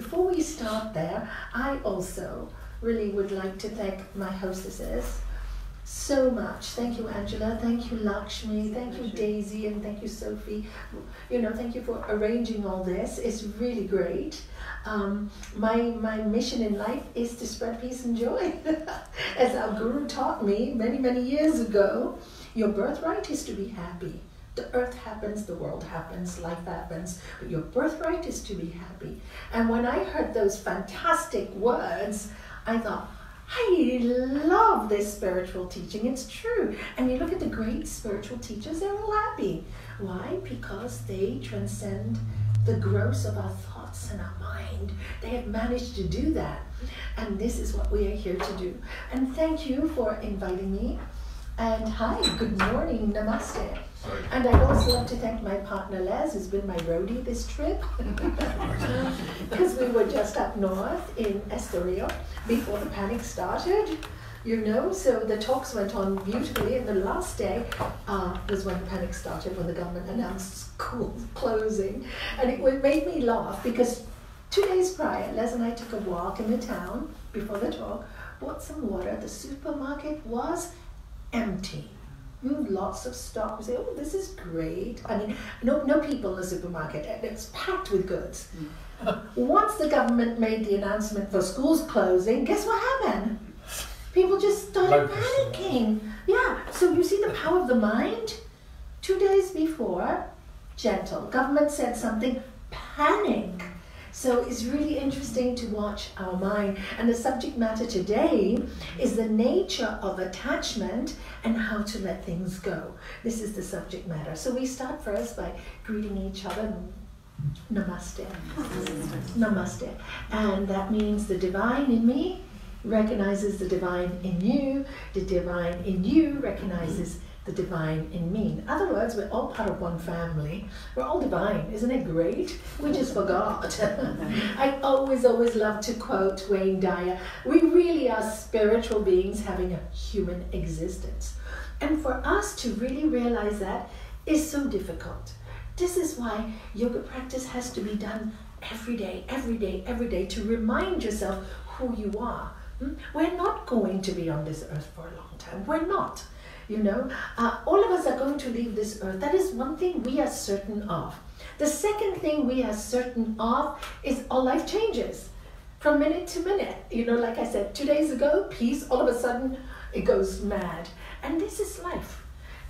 before we start there, I also really would like to thank my hostesses so much. Thank you, Angela. Thank you, Lakshmi. Thank you, Daisy. And thank you, Sophie. Thank you for arranging all this. It's really great. My mission in life is to spread peace and joy. As our guru taught me many, many years ago, your birthright is to be happy. The earth happens, the world happens, life happens, but your birthright is to be happy. And when I heard those fantastic words, I thought, I love this spiritual teaching. It's true. And you look at the great spiritual teachers, they're all happy. Why? Because they transcend the gross of our thoughts and our mind. They have managed to do that. And this is what we are here to do. And thank you for inviting me. And hi, good morning, namaste. And I'd also like to thank my partner Les, who's been my roadie this trip. Because we were just up north in Estoril before the panic started, so the talks went on beautifully, and the last day was when the panic started, when the government announced school closing. And it made me laugh because 2 days prior, Les and I took a walk in the town before the talk, bought some water. The supermarket was empty. Lots of stock. We say, oh, this is great. I mean, no people in the supermarket. It's packed with goods. Once the government made the announcement for schools closing, guess what happened? People just started panicking. Yeah, so you see the power of the mind? 2 days before, gentle. Government said something, panic. So it's really interesting to watch our mind. And the subject matter today is the nature of attachment and how to let things go. This is the subject matter. So we start first by greeting each other. Namaste. Namaste. And that means the divine in me recognizes the divine in you. The divine in you recognizes the divine in me. In other words, we're all part of one family. We're all divine. Isn't it great? We just forgot. I always love to quote Wayne Dyer. We really are spiritual beings having a human existence. And for us to really realize that is so difficult. This is why yoga practice has to be done every day, every day, every day, to remind yourself who you are. We're not going to be on this earth for a long time. We're not. All of us are going to leave this earth. That is one thing we are certain of. The second thing we are certain of is our life changes from minute to minute. Like I said, 2 days ago, peace, all of a sudden it goes mad. And this is life.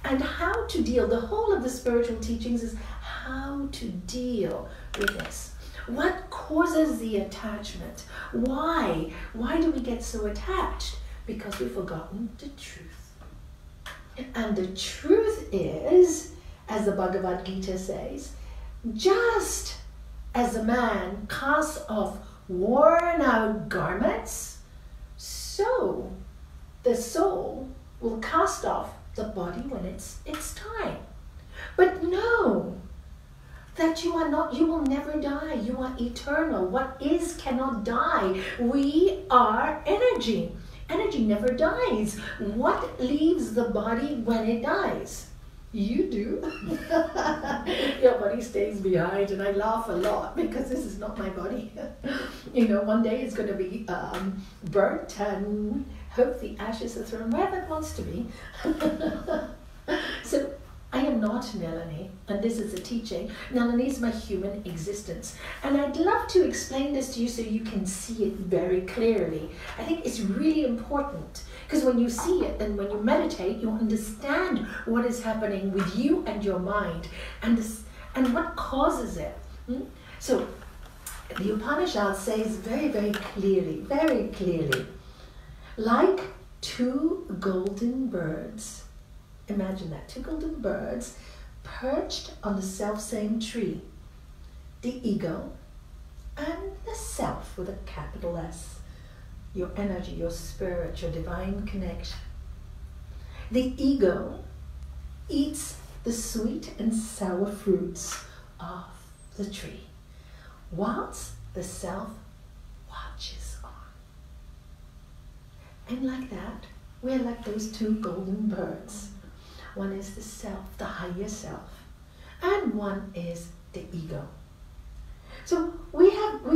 And how to deal, the whole of the spiritual teachings is how to deal with this. What causes the attachment? Why? Why do we get so attached? Because we've forgotten the truth. And the truth is, as the Bhagavad Gita says, just as a man casts off worn out garments, so the soul will cast off the body when it's time. But know that you will never die. You are eternal. What is cannot die. We are energy. Energy never dies. What leaves the body when it dies? You do. Your body stays behind, and I laugh a lot because this is not my body. One day it's going to be burnt, and hope the ashes are thrown where that wants to be. So I am not Nalanie, and this is a teaching. Nalanie is my human existence. And I'd love to explain this to you so you can see it very clearly. I think it's really important, because when you see it and when you meditate, you understand what is happening with you and your mind, and what causes it. So the Upanishad says very, very clearly, like two golden birds. Imagine that, two golden birds perched on the self-same tree. The ego and the self with a capital S. Your energy, your spirit, your divine connection. The ego eats the sweet and sour fruits of the tree, whilst the self watches on. And like that, we're like those two golden birds. One is the self, the higher self, and one is the ego. So we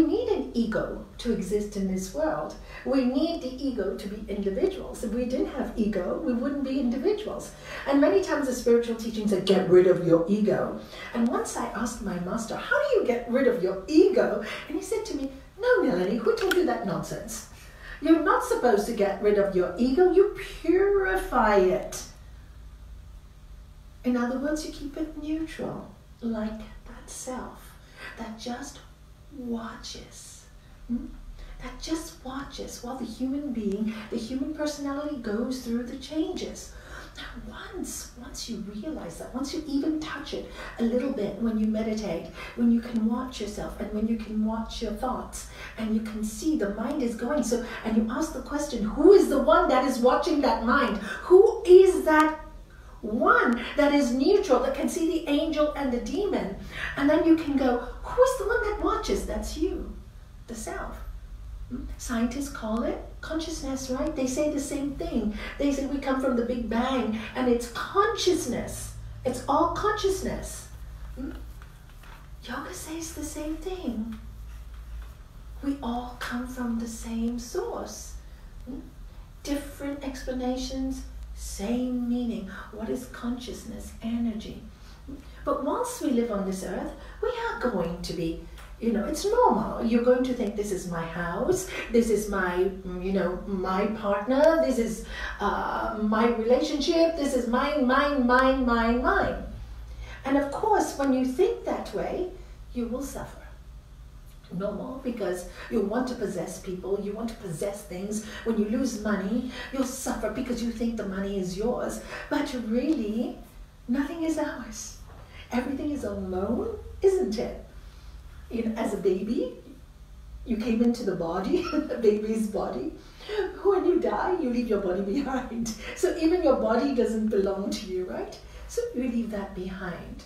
need an ego to exist in this world. We need the ego to be individuals. If we didn't have ego, we wouldn't be individuals. And many times the spiritual teachings say, get rid of your ego. And once I asked my master, how do you get rid of your ego? And he said to me, no, Nalanie, who told you that nonsense? You're not supposed to get rid of your ego, you purify it. In other words, you keep it neutral, like that self that just watches. That just watches while the human being, the human personality goes through the changes. Now once you realize that, once you even touch it a little bit when you meditate, when you can watch yourself and when you can watch your thoughts and you can see the mind is going, so, and you ask the question, who is the one that is watching that mind? Who is that one that is neutral, that can see the angel and the demon? And then you can go, who is the one that watches? That's you, the self. Scientists call it consciousness, right? They say the same thing. They say we come from the Big Bang and it's consciousness. It's all consciousness. Yoga says the same thing. We all come from the same source. Different explanations, same meaning. What is consciousness? Energy. But once we live on this earth, we are going to be, it's normal. You're going to think, this is my house, this is my, my partner, this is my relationship, this is mine. And of course, when you think that way, you will suffer. Normal, because you want to possess people, you want to possess things. When you lose money, you'll suffer because you think the money is yours. But really, nothing is ours. Everything is a loan, isn't it? As a baby, you came into the body, the baby's body. When you die, you leave your body behind. So even your body doesn't belong to you, right? So you leave that behind.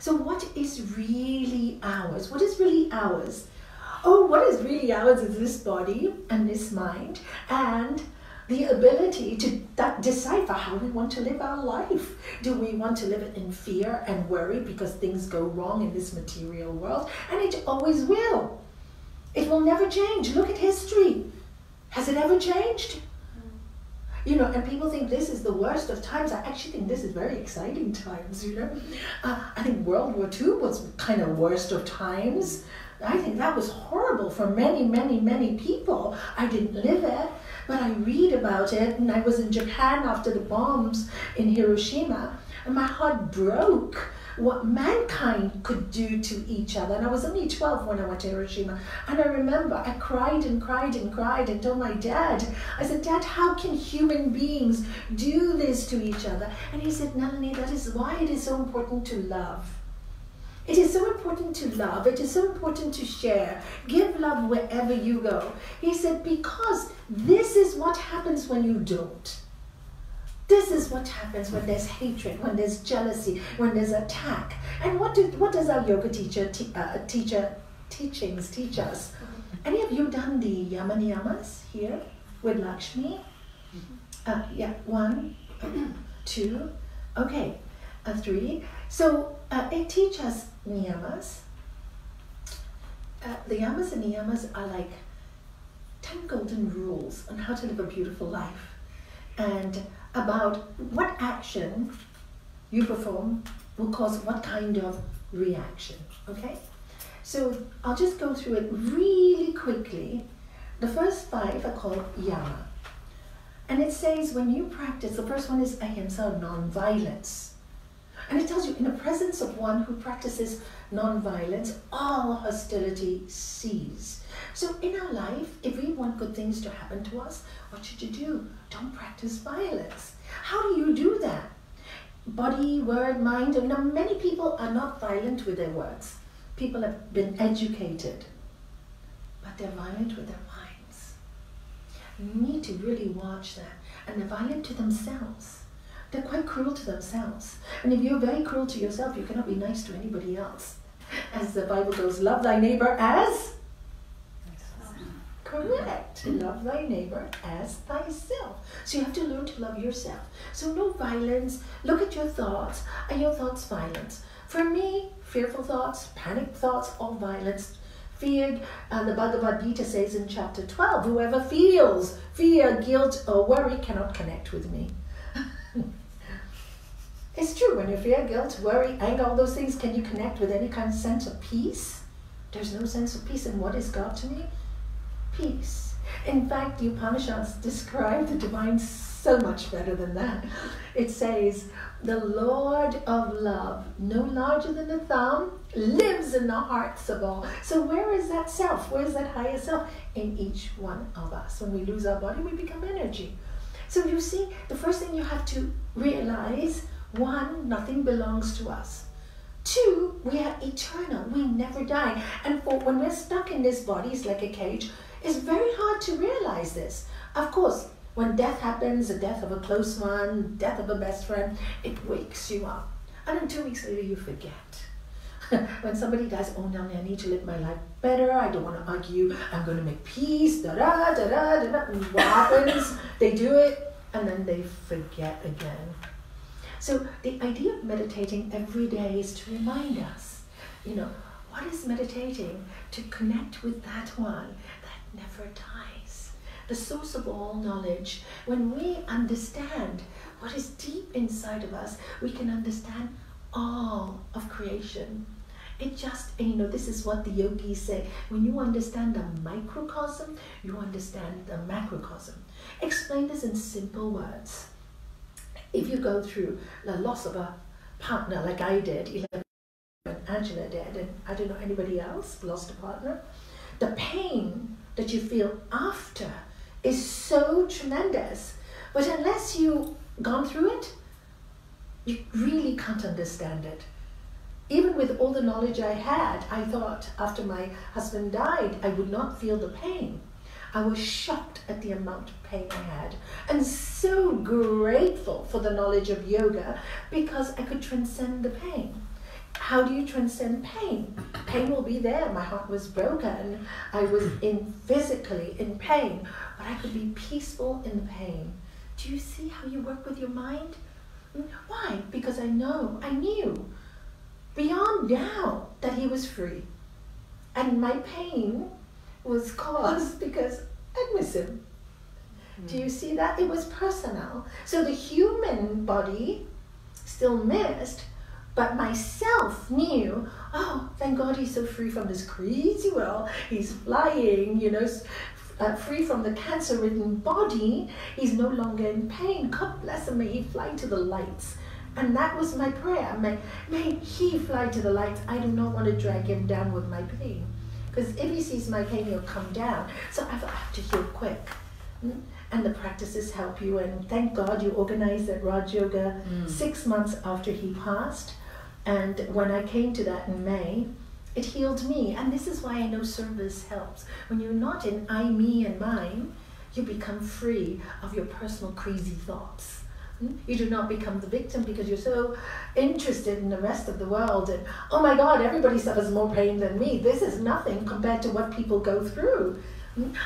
So what is really ours? What is really ours? Oh, what is really ours is this body and this mind and the ability to decipher how we want to live our life. Do we want to live it in fear and worry because things go wrong in this material world? And it always will. It will never change. Look at history. Has it ever changed? And people think this is the worst of times. I actually think this is very exciting times, I think World War II was kind of worst of times. I think that was horrible for many, many, many people. I didn't live it, but I read about it, and I was in Japan after the bombs in Hiroshima, and my heart broke what mankind could do to each other. And I was only 12 when I went to Hiroshima, and I remember I cried and cried and cried and told my dad, I said, Dad, how can human beings do this to each other? And he said, Nalanie, that is why it is so important to love. It is so important to love. It is so important to share. Give love wherever you go. He said, because this is what happens when you don't. This is what happens when there's hatred, when there's jealousy, when there's attack. And what does our yoga teachings teach us? Any of you done the yama niyamas here with Lakshmi? Yeah, 1, 2, okay, 3. So it teaches us niyamas. The yamas and niyamas are like 10 golden rules on how to live a beautiful life, and about what action you perform will cause what kind of reaction, okay? So I'll just go through it really quickly. The first 5 are called yama. And it says when you practice, the first one is ahimsa, non-violence. And it tells you, in the presence of one who practices non-violence, all hostility cease. So in our life, if we want good things to happen to us, what should you do? Don't practice violence. How do you do that? Body, word, mind. Now, many people are not violent with their words. People have been educated, but they're violent with their minds. You need to really watch that. And they're violent to themselves. They're quite cruel to themselves. And if you're very cruel to yourself, you cannot be nice to anybody else. As the Bible goes, love thy neighbor as? Correct. Love thy neighbor as thyself. So you have to learn to love yourself. So no violence. Look at your thoughts. Are your thoughts violence? For me, fearful thoughts, panic thoughts, all violence. Fear, the Bhagavad Gita says in chapter 12, whoever feels fear, guilt, or worry cannot connect with me. It's true, when you fear, guilt, worry, anger, all those things, can you connect with any kind of sense of peace? There's no sense of peace. And what is God to me? Peace. In fact, the Upanishads describe the divine so much better than that. It says, the Lord of love, no larger than a thumb, lives in the hearts of all. So where is that self? Where is that higher self? In each one of us. When we lose our body, we become energy. So you see, the first thing you have to realize, one, nothing belongs to us. Two, we are eternal. We never die. And when we're stuck in this body, it's like a cage, it's very hard to realize this. Of course, when death happens, the death of a close one, death of a best friend, it wakes you up. And then 2 weeks later, you forget. When somebody dies, oh, Nalanie, I need to live my life better. I don't want to argue. I'm going to make peace. Da-da, da-da, da-da. And what happens? They do it, and then they forget again. So the idea of meditating every day is to remind us, what is meditating? To connect with that one that never dies. The source of all knowledge. When we understand what is deep inside of us, we can understand all of creation. It just, this is what the yogis say. When you understand the microcosm, you understand the macrocosm. Explain this in simple words. If you go through the loss of a partner like I did, 11 when Angela did, and I don't know anybody else lost a partner, the pain that you feel after is so tremendous. But unless you've gone through it, you really can't understand it. Even with all the knowledge I had, I thought after my husband died, I would not feel the pain. I was shocked at the amount of pain I had, and so grateful for the knowledge of yoga because I could transcend the pain. How do you transcend pain? Pain will be there. My heart was broken. I was physically in pain, but I could be peaceful in the pain. Do you see how you work with your mind? Why? Because I knew beyond doubt that he was free. And my pain was caused because I miss him. Do you see that? It was personal. So the human body still missed, but myself knew, oh, thank God he's so free from this crazy world. He's flying, free from the cancer-ridden body. He's no longer in pain. God bless him. May he fly to the lights. And that was my prayer. May he fly to the lights. I do not want to drag him down with my pain. Because if he sees my pain, he'll come down. So I have to heal quick. And the practices help you. And thank God you organized that Raj Yoga 6 months after he passed. And when I came to that in May, it healed me. And this is why I know service helps. When you're not in I, me, and mine, you become free of your personal crazy thoughts. You do not become the victim because you're so interested in the rest of the world and, oh my God, everybody suffers more pain than me. This is nothing compared to what people go through.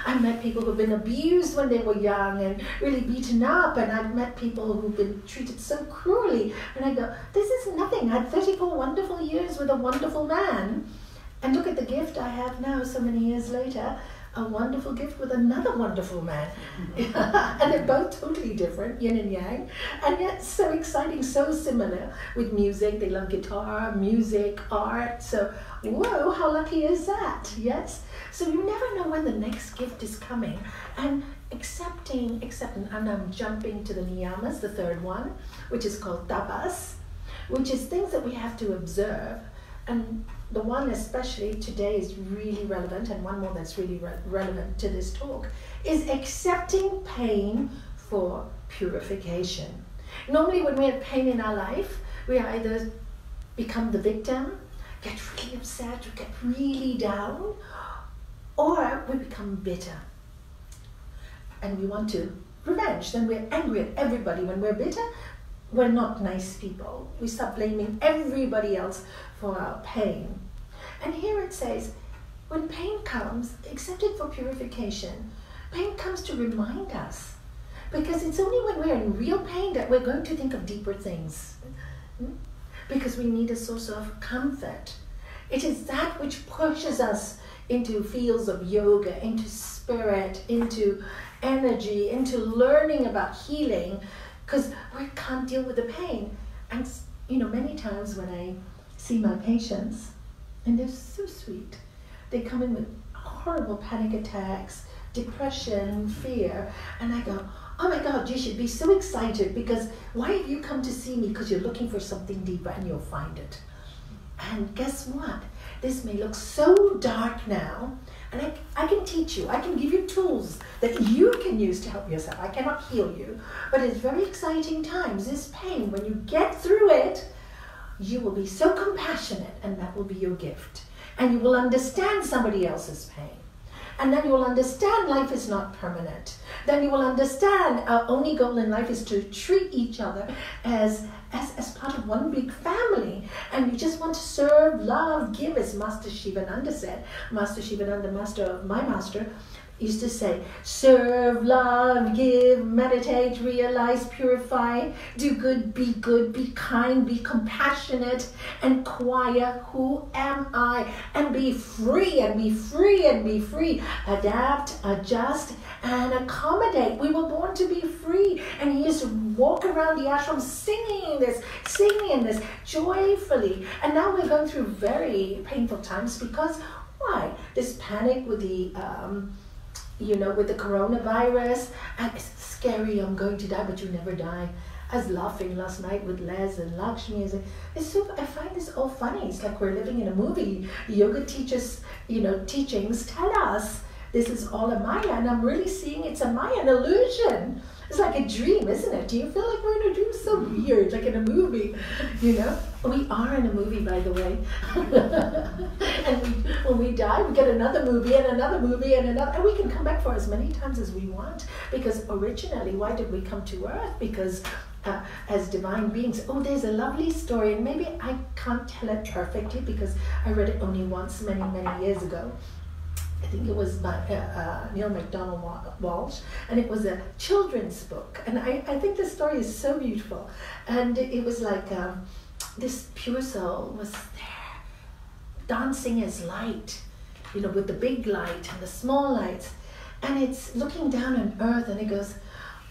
I've met people who've been abused when they were young and really beaten up, and I've met people who've been treated so cruelly, and I go, this is nothing. I had 34 wonderful years with a wonderful man, and look at the gift I have now so many years later. A wonderful gift with another wonderful man. And they're both totally different, yin and yang, and yet so exciting, so similar with music. They love guitar, music, art. So, whoa, how lucky is that? Yes? So you never know when the next gift is coming. And accepting, and I'm jumping to the niyamas, the third one, which is called tapas, which is things that we have to observe. And the one especially today is really relevant, and one more that's really relevant to this talk, is accepting pain for purification. Normally when we have pain in our life, we either become the victim, get really upset, or get really down, or we become bitter. And we want to revenge. Then we're angry at everybody. When we're bitter, we're not nice people. We start blaming everybody else for our pain. And here it says, when pain comes, accept it for purification. Pain comes to remind us. Because it's only when we're in real pain that we're going to think of deeper things. Because we need a source of comfort. It is that which pushes us into fields of yoga, into spirit, into energy, into learning about healing, because we can't deal with the pain. And many times when I see my patients, and they're so sweet, they come in with horrible panic attacks, depression, fear, and I go, oh my God, you should be so excited, because why have you come to see me? Because you're looking for something deeper, and you'll find it. And guess what? This may look so dark now, and I can teach you. I can give you tools that you can use to help yourself. I cannot heal you, but it's very exciting times. This pain, when you get through it, you will be so compassionate, and that will be your gift. And you will understand somebody else's pain. And then you will understand life is not permanent. Then you will understand our only goal in life is to treat each other as part of one big family. And you just want to serve, love, give, as Master Shivananda said. Master Shivananda, my master, used to say, serve, love, give, meditate, realize, purify, do good, be kind, be compassionate, inquire, who am I? And be free, and be free, and be free. Adapt, adjust, and accommodate. We were born to be free. And he used to walk around the ashram singing this joyfully. And now we're going through very painful times because, why? This panic with the with the coronavirus, and it's scary, I'm going to die, but you never die. I was laughing last night with Les and Lakshmi. I find this all funny. It's like we're living in a movie. Yoga teachers, teachings tell us this is all a Maya, and I'm really seeing it's a Maya, an illusion. It's like a dream, isn't it? Do you feel like we're in a dream? So weird, like in a movie, We are in a movie, by the way. And when we die, we get another movie and another movie and another, and we can come back for as many times as we want. Because originally, why did we come to Earth? Because as divine beings, there's a lovely story, and maybe I can't tell it perfectly because I read it only once many, many years ago. I think it was by Neil MacDonald Walsh, and it was a children's book. And I think the story is so beautiful. And it was like this pure soul was there, dancing as light, with the big light and the small lights. And it's looking down on earth, and it goes,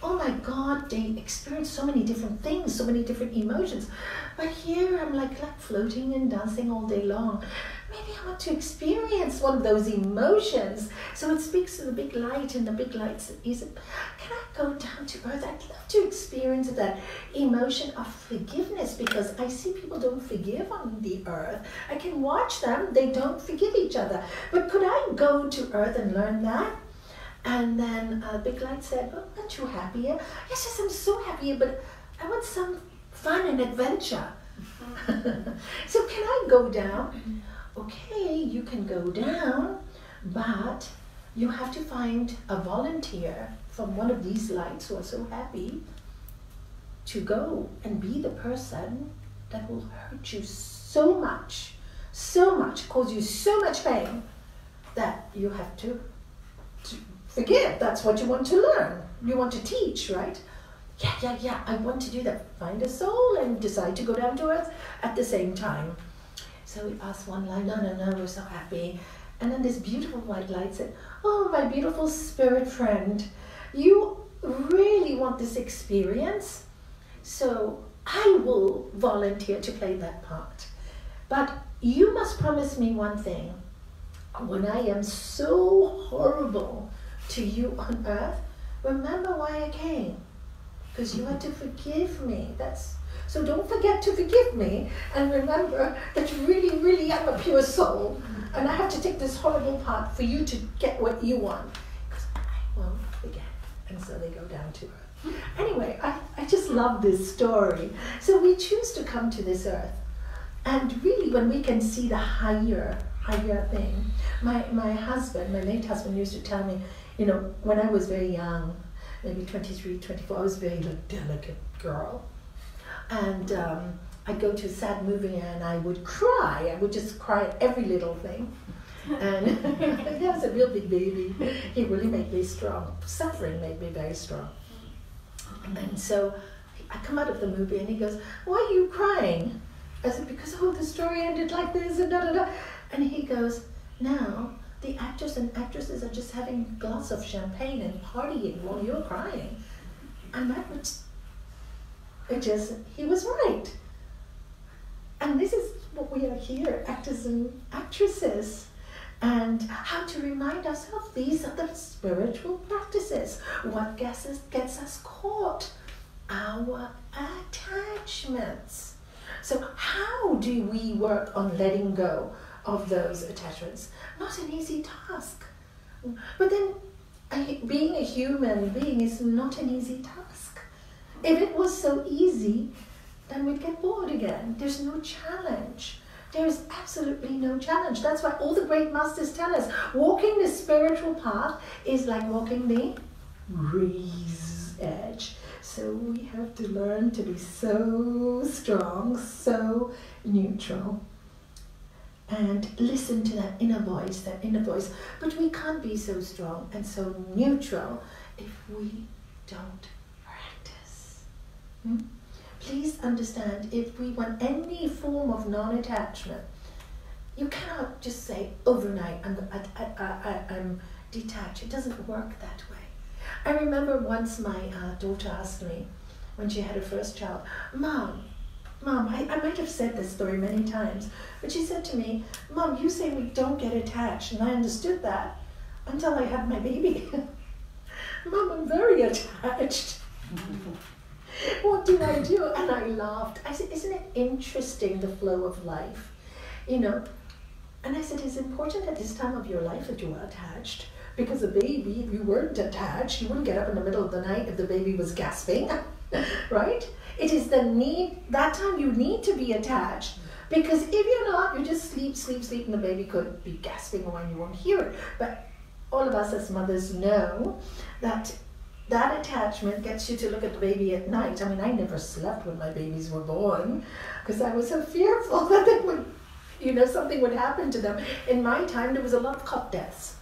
oh my God, they experience so many different things, so many different emotions. But here I'm like floating and dancing all day long. Maybe I want to experience one of those emotions. So it speaks to the big light, and the big light is, can I go down to earth? I'd love to experience that emotion of forgiveness, because I see people don't forgive on the earth. I can watch them, they don't forgive each other. But could I go to earth and learn that? And then Big Light said, well, aren't you happier? Yes, I'm so happy, but I want some fun and adventure. So can I go down? Okay, you can go down, but you have to find a volunteer from one of these lights who are so happy to go and be the person that will hurt you so much, cause you so much pain that you have to forgive. That's what you want to learn. You want to teach, right? Yeah, I want to do that. Find a soul and decide to go down to earth at the same time. So we asked one light, no, we're so happy. And then this beautiful white light said, oh, my beautiful spirit friend, you really want this experience? So I will volunteer to play that part. But you must promise me one thing. When I am so horrible to you on earth, remember why I came. Because you had to forgive me. So don't forget to forgive me, and remember that really, really I'm a pure soul, and I have to take this horrible part for you to get what you want. Because I won't forget. And so they go down to earth. Anyway, I just love this story. So we choose to come to this earth. And really, when we can see the higher thing. My husband, my late husband, used to tell me, when I was very young, maybe 23, 24, I was a very delicate girl. And I'd go to a sad movie and I would cry. I would just cry at every little thing. And he was a real big baby. He really made me strong. Suffering made me very strong. And so I come out of the movie and he goes, why are you crying? I said, because the story ended like this and da-da-da. And he goes, now the actors and actresses are just having a glass of champagne and partying while you're crying. And that was, he was right. And this is what we are here, actors and actresses. And how to remind ourselves, these are the spiritual practices. What gets us caught? Our attachments. So how do we work on letting go of those attachments? Not an easy task. But then being a human being is not an easy task. If it was so easy, then we'd get bored again. There's no challenge. There is absolutely no challenge. That's why all the great masters tell us, walking the spiritual path is like walking the razor's edge. So we have to learn to be so strong, so neutral, and listen to that inner voice, But we can't be so strong and so neutral if we don't practice. Please understand, if we want any form of non-attachment, you cannot just say overnight, I'm detached. It doesn't work that way. I remember once my daughter asked me, when she had her first child, Mom, I might have said this story many times, but she said to me, Mom, you say we don't get attached, and I understood that until I had my baby. Mom, I'm very attached. What do I do? And I laughed. I said, isn't it interesting, the flow of life? And I said, it's important at this time of your life that you are attached. Because a baby, if you weren't attached, you wouldn't get up in the middle of the night if the baby was gasping, right? It is the need, that time you need to be attached. Because if you're not, you just sleep, and the baby could be gasping away and you won't hear it. But all of us as mothers know that attachment gets you to look at the baby at night. I mean, I never slept when my babies were born because I was so fearful that they would, something would happen to them. In my time, there was a lot of cot deaths.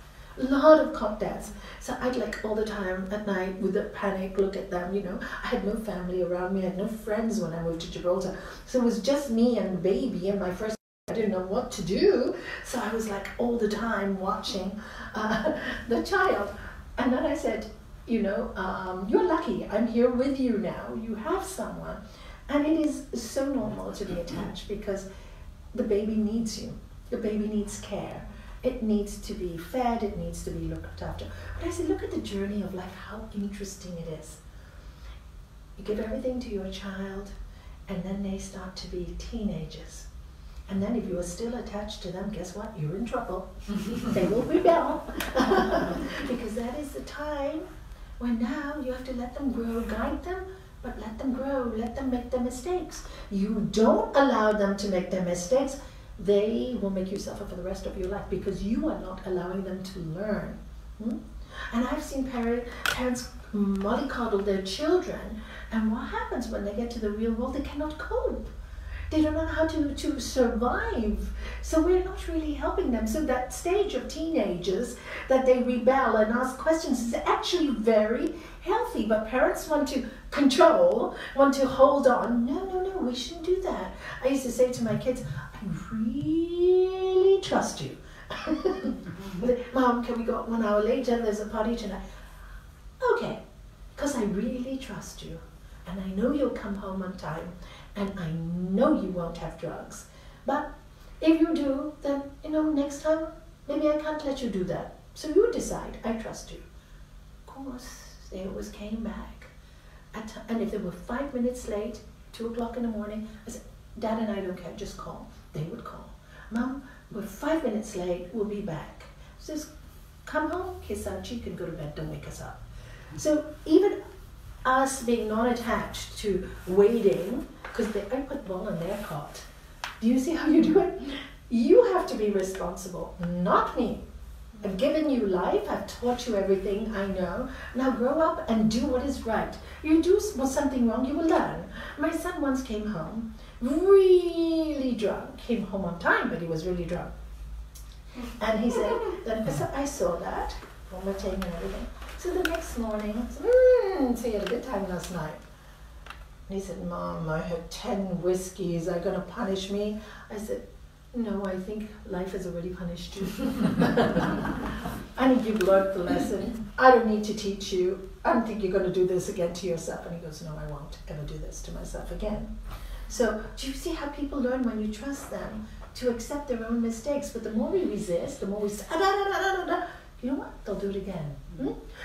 So I'd all the time at night with a panic look at them, I had no family around me, I had no friends when I moved to Gibraltar. So it was just me and the baby, and my first, I didn't know what to do. So I was all the time watching the child. And then I said, you're lucky, I'm here with you now, you have someone. And it is so normal to be attached because the baby needs you, the baby needs care. It needs to be fed, it needs to be looked after. But I said, look at the journey of life, how interesting it is. You give everything to your child, and then they start to be teenagers. And then if you are still attached to them, guess what? You're in trouble. They will rebel. Because that is the time when now you have to let them grow, guide them, but let them grow, let them make their mistakes. You don't allow them to make their mistakes, they will make you suffer for the rest of your life because you are not allowing them to learn. And I've seen parents mollycoddle their children, and what happens when they get to the real world? They cannot cope. They don't know how to survive. So we're not really helping them. So that stage of teenagers that they rebel and ask questions is actually very healthy. But parents want to control, want to hold on. No, we shouldn't do that. I used to say to my kids, I really trust you. Mom, can we go 1 hour later? There's a party tonight. Okay, because I really trust you. And I know you'll come home on time. And I know you won't have drugs. But if you do, then, next time, maybe I can't let you do that. So you decide, I trust you. Of course, they always came back. And if they were 5 minutes late, 2 o'clock in the morning, I said, Dad and I don't care, just call. They would call. Mom, we're 5 minutes late, we'll be back. So just come home, kiss our cheek, and go to bed, don't wake us up. So even us being non-attached to waiting, because I put ball in their cot. Do you see how you do it? You have to be responsible, not me. I've given you life, I've taught you everything I know. Now grow up and do what is right. You do something wrong, you will learn. My son once came home, really drunk. Came home on time, but he was really drunk. And he said, I saw that, vomiting and everything. So the next morning, so he had a good time last night. And he said, Mom, I had 10 whiskeys, are you going to punish me? I said, No, I think life has already punished you. I think you've learned the lesson. I don't need to teach you. I don't think you're going to do this again to yourself. And he goes, no, I won't ever do this to myself again. So do you see how people learn when you trust them to accept their own mistakes? But the more we resist, the more we say, you know what? They'll do it again.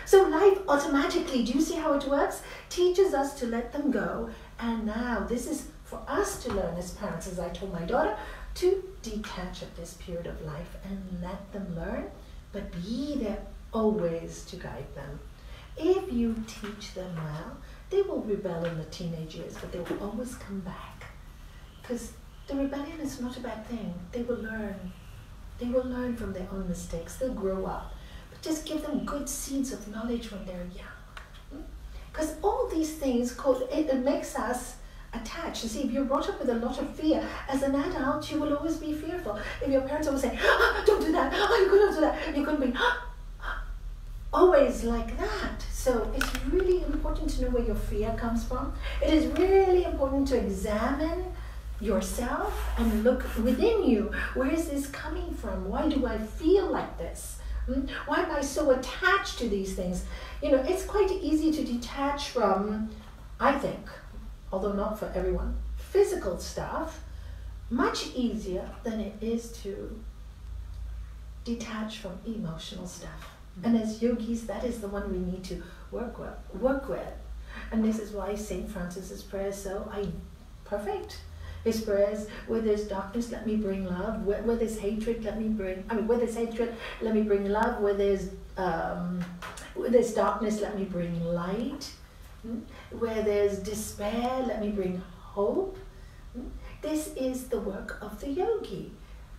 So life automatically, do you see how it works? Teaches us to let them go. And now this is for us to learn as parents, as I told my daughter, to detach at this period of life and let them learn, but be there always to guide them. If you teach them well, they will rebel in the teenage years, but they will always come back. Because the rebellion is not a bad thing. They will learn. They will learn from their own mistakes. They'll grow up. But just give them good seeds of knowledge when they're young. Because all these things, it makes us attached. You see, if you're brought up with a lot of fear, as an adult, you will always be fearful. If your parents always say, don't do that, you couldn't do that, you couldn't be, always like that. So it's really important to know where your fear comes from. It is really important to examine yourself and look within you. Where is this coming from? Why do I feel like this? Why am I so attached to these things? You know, it's quite easy to detach from, I think, although not for everyone, physical stuff, much easier than it is to detach from emotional stuff. And as yogis, that is the one we need to work with. And this is why St. Francis's prayer is so perfect. His prayers, where there's darkness, let me bring love. Where there's hatred, let me bring love. Where there's darkness, let me bring light. Where there's despair, let me bring hope. This is the work of the yogi.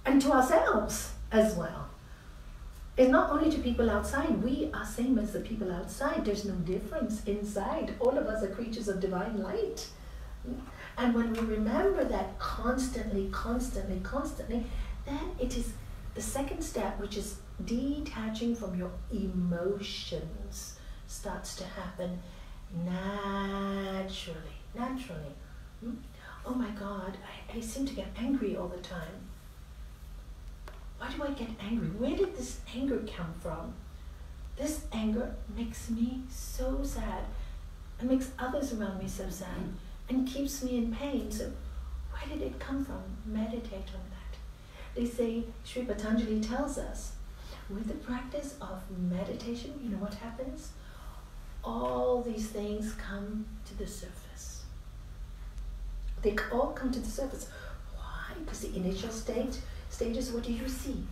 And to ourselves as well. It's not only to people outside. We are same as the people outside. There's no difference inside. All of us are creatures of divine light. And when we remember that constantly, then it is the second step, which is detaching from your emotions, starts to happen naturally. Oh my God, I seem to get angry all the time. Why do I get angry? Where did this anger come from? This anger makes me so sad and makes others around me so sad and keeps me in pain. So where did it come from? Meditate on that. They say, Sri Patanjali tells us, with the practice of meditation, you know what happens? All these things come to the surface. They all come to the surface. Why? Because the initial stages, what do you see?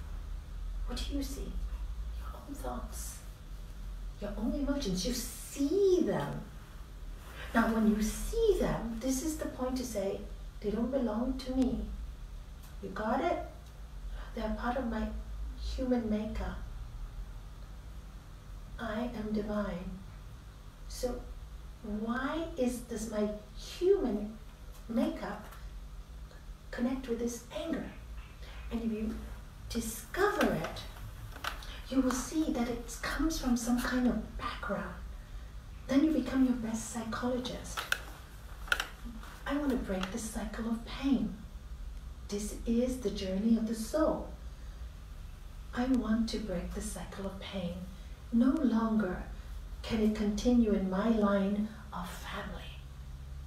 What do you see? Your own thoughts, your own emotions. You see them. Now, when you see them, this is the point to say, they don't belong to me. You got it? They are part of my human makeup. I am divine. So why does my human makeup connect with this anger? And if you discover it, you will see that it comes from some kind of background. Then you become your best psychologist. I want to break the cycle of pain. This is the journey of the soul. I want to break the cycle of pain. No longer can it continue in my line of family.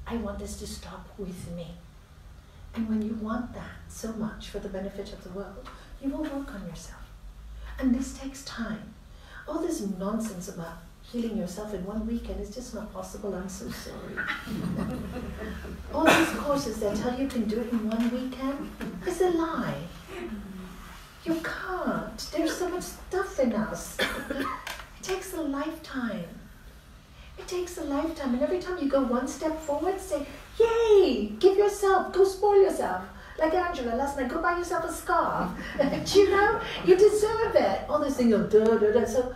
I want this to stop with me. And when you want that so much for the benefit of the world, you will work on yourself. And this takes time. All this nonsense about healing yourself in one weekend is just not possible. I'm so sorry. All these courses that tell you can do it in one weekend is a lie. You can't. There's so much stuff in us. It takes a lifetime. It takes a lifetime. And every time you go one step forward, say, yay, give yourself, go spoil yourself. Like Angela last night, go buy yourself a scarf. Do you know? You deserve it. All those things, so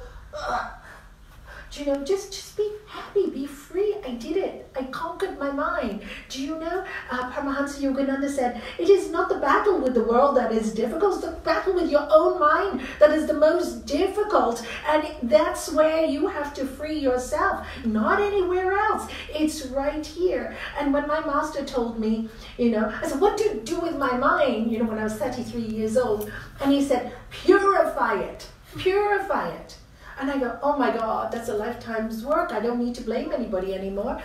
Do you know, just be happy, be free. I did it. I conquered my mind. Do you know, Paramahansa Yogananda said, it is not the battle with the world that is difficult, it's the battle with your own mind that is the most difficult. And that's where you have to free yourself, not anywhere else. It's right here. And when my master told me, you know, I said, what do you do with my mind? You know, when I was 33 years old. And he said, purify it, purify it. And I go, oh my God, that's a lifetime's work. I don't need to blame anybody anymore.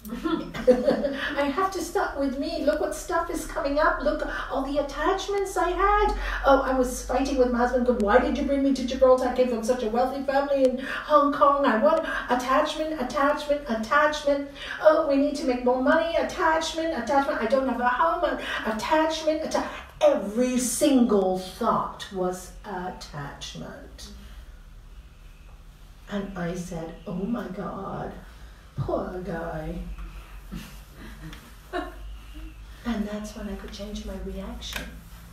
I have to start with me. Look what stuff is coming up. Look all the attachments I had. Oh, I was fighting with my husband. Why did you bring me to Gibraltar? I came from such a wealthy family in Hong Kong. I want attachment, attachment, attachment. Oh, we need to make more money. Attachment, attachment. I don't have a home. Attachment, every single thought was attachment. And I said, oh my God, poor guy. And that's when I could change my reaction.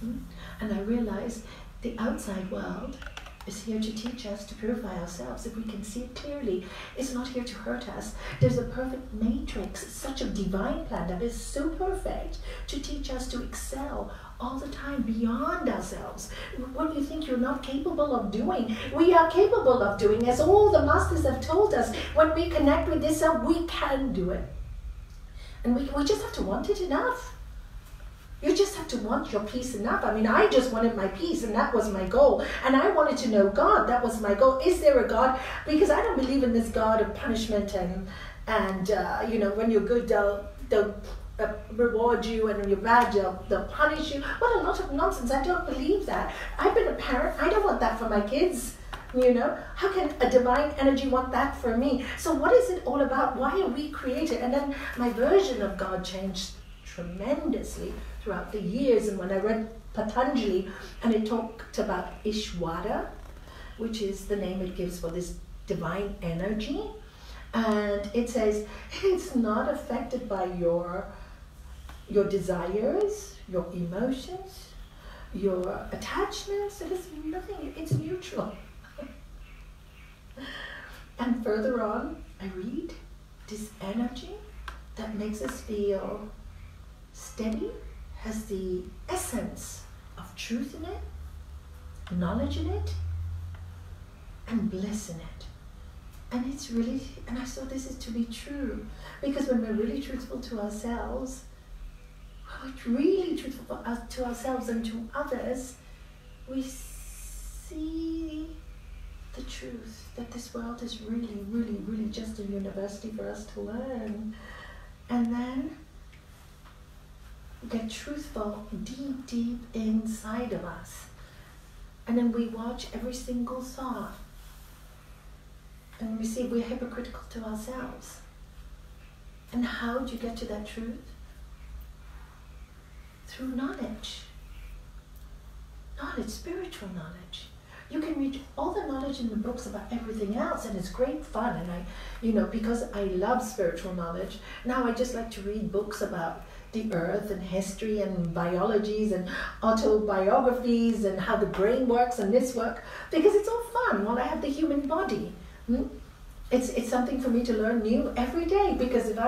And I realized the outside world is here to teach us to purify ourselves. If we can see it clearly, it's not here to hurt us. There's a perfect matrix, such a divine plan that is so perfect to teach us to excel all the time beyond ourselves. What do you think you're not capable of doing? We are capable of doing, as all the masters have told us. When we connect with this self, we can do it. And we just have to want it enough. You just have to want your peace enough. I mean, I just wanted my peace, and that was my goal. And I wanted to know God. That was my goal. Is there a God? Because I don't believe in this God of punishment and you know, when you're good, they'll reward you, and when you're bad, they'll punish you. What a lot of nonsense. I don't believe that. I've been a parent. I don't want that for my kids. You know, how can a divine energy want that for me? So what is it all about? Why are we created? And then my version of God changed tremendously throughout the years. And when I read Patanjali, and it talked about Ishwara, which is the name it gives for this divine energy, and it says it's not affected by your desires, your emotions, your attachments. It is nothing. It's neutral. And further on, I read this energy that makes us feel steady, has the essence of truth in it, knowledge in it, and bliss in it. And it's really, and I saw this is to be true, because when we're really truthful to ourselves, when we're really truthful to ourselves and to others, we see the truth that this world is really, really, really just a university for us to learn. And then we get truthful deep, deep inside of us. And then we watch every single thought. And we see we're hypocritical to ourselves. And how do you get to that truth? Through knowledge. Knowledge, spiritual knowledge. You can read all the knowledge in the books about everything else, and it's great fun. And I, you know, because I love spiritual knowledge, now I just like to read books about the earth and history and biologies and autobiographies and how the brain works and this work, because it's all fun while I have the human body. It's something for me to learn new every day, because if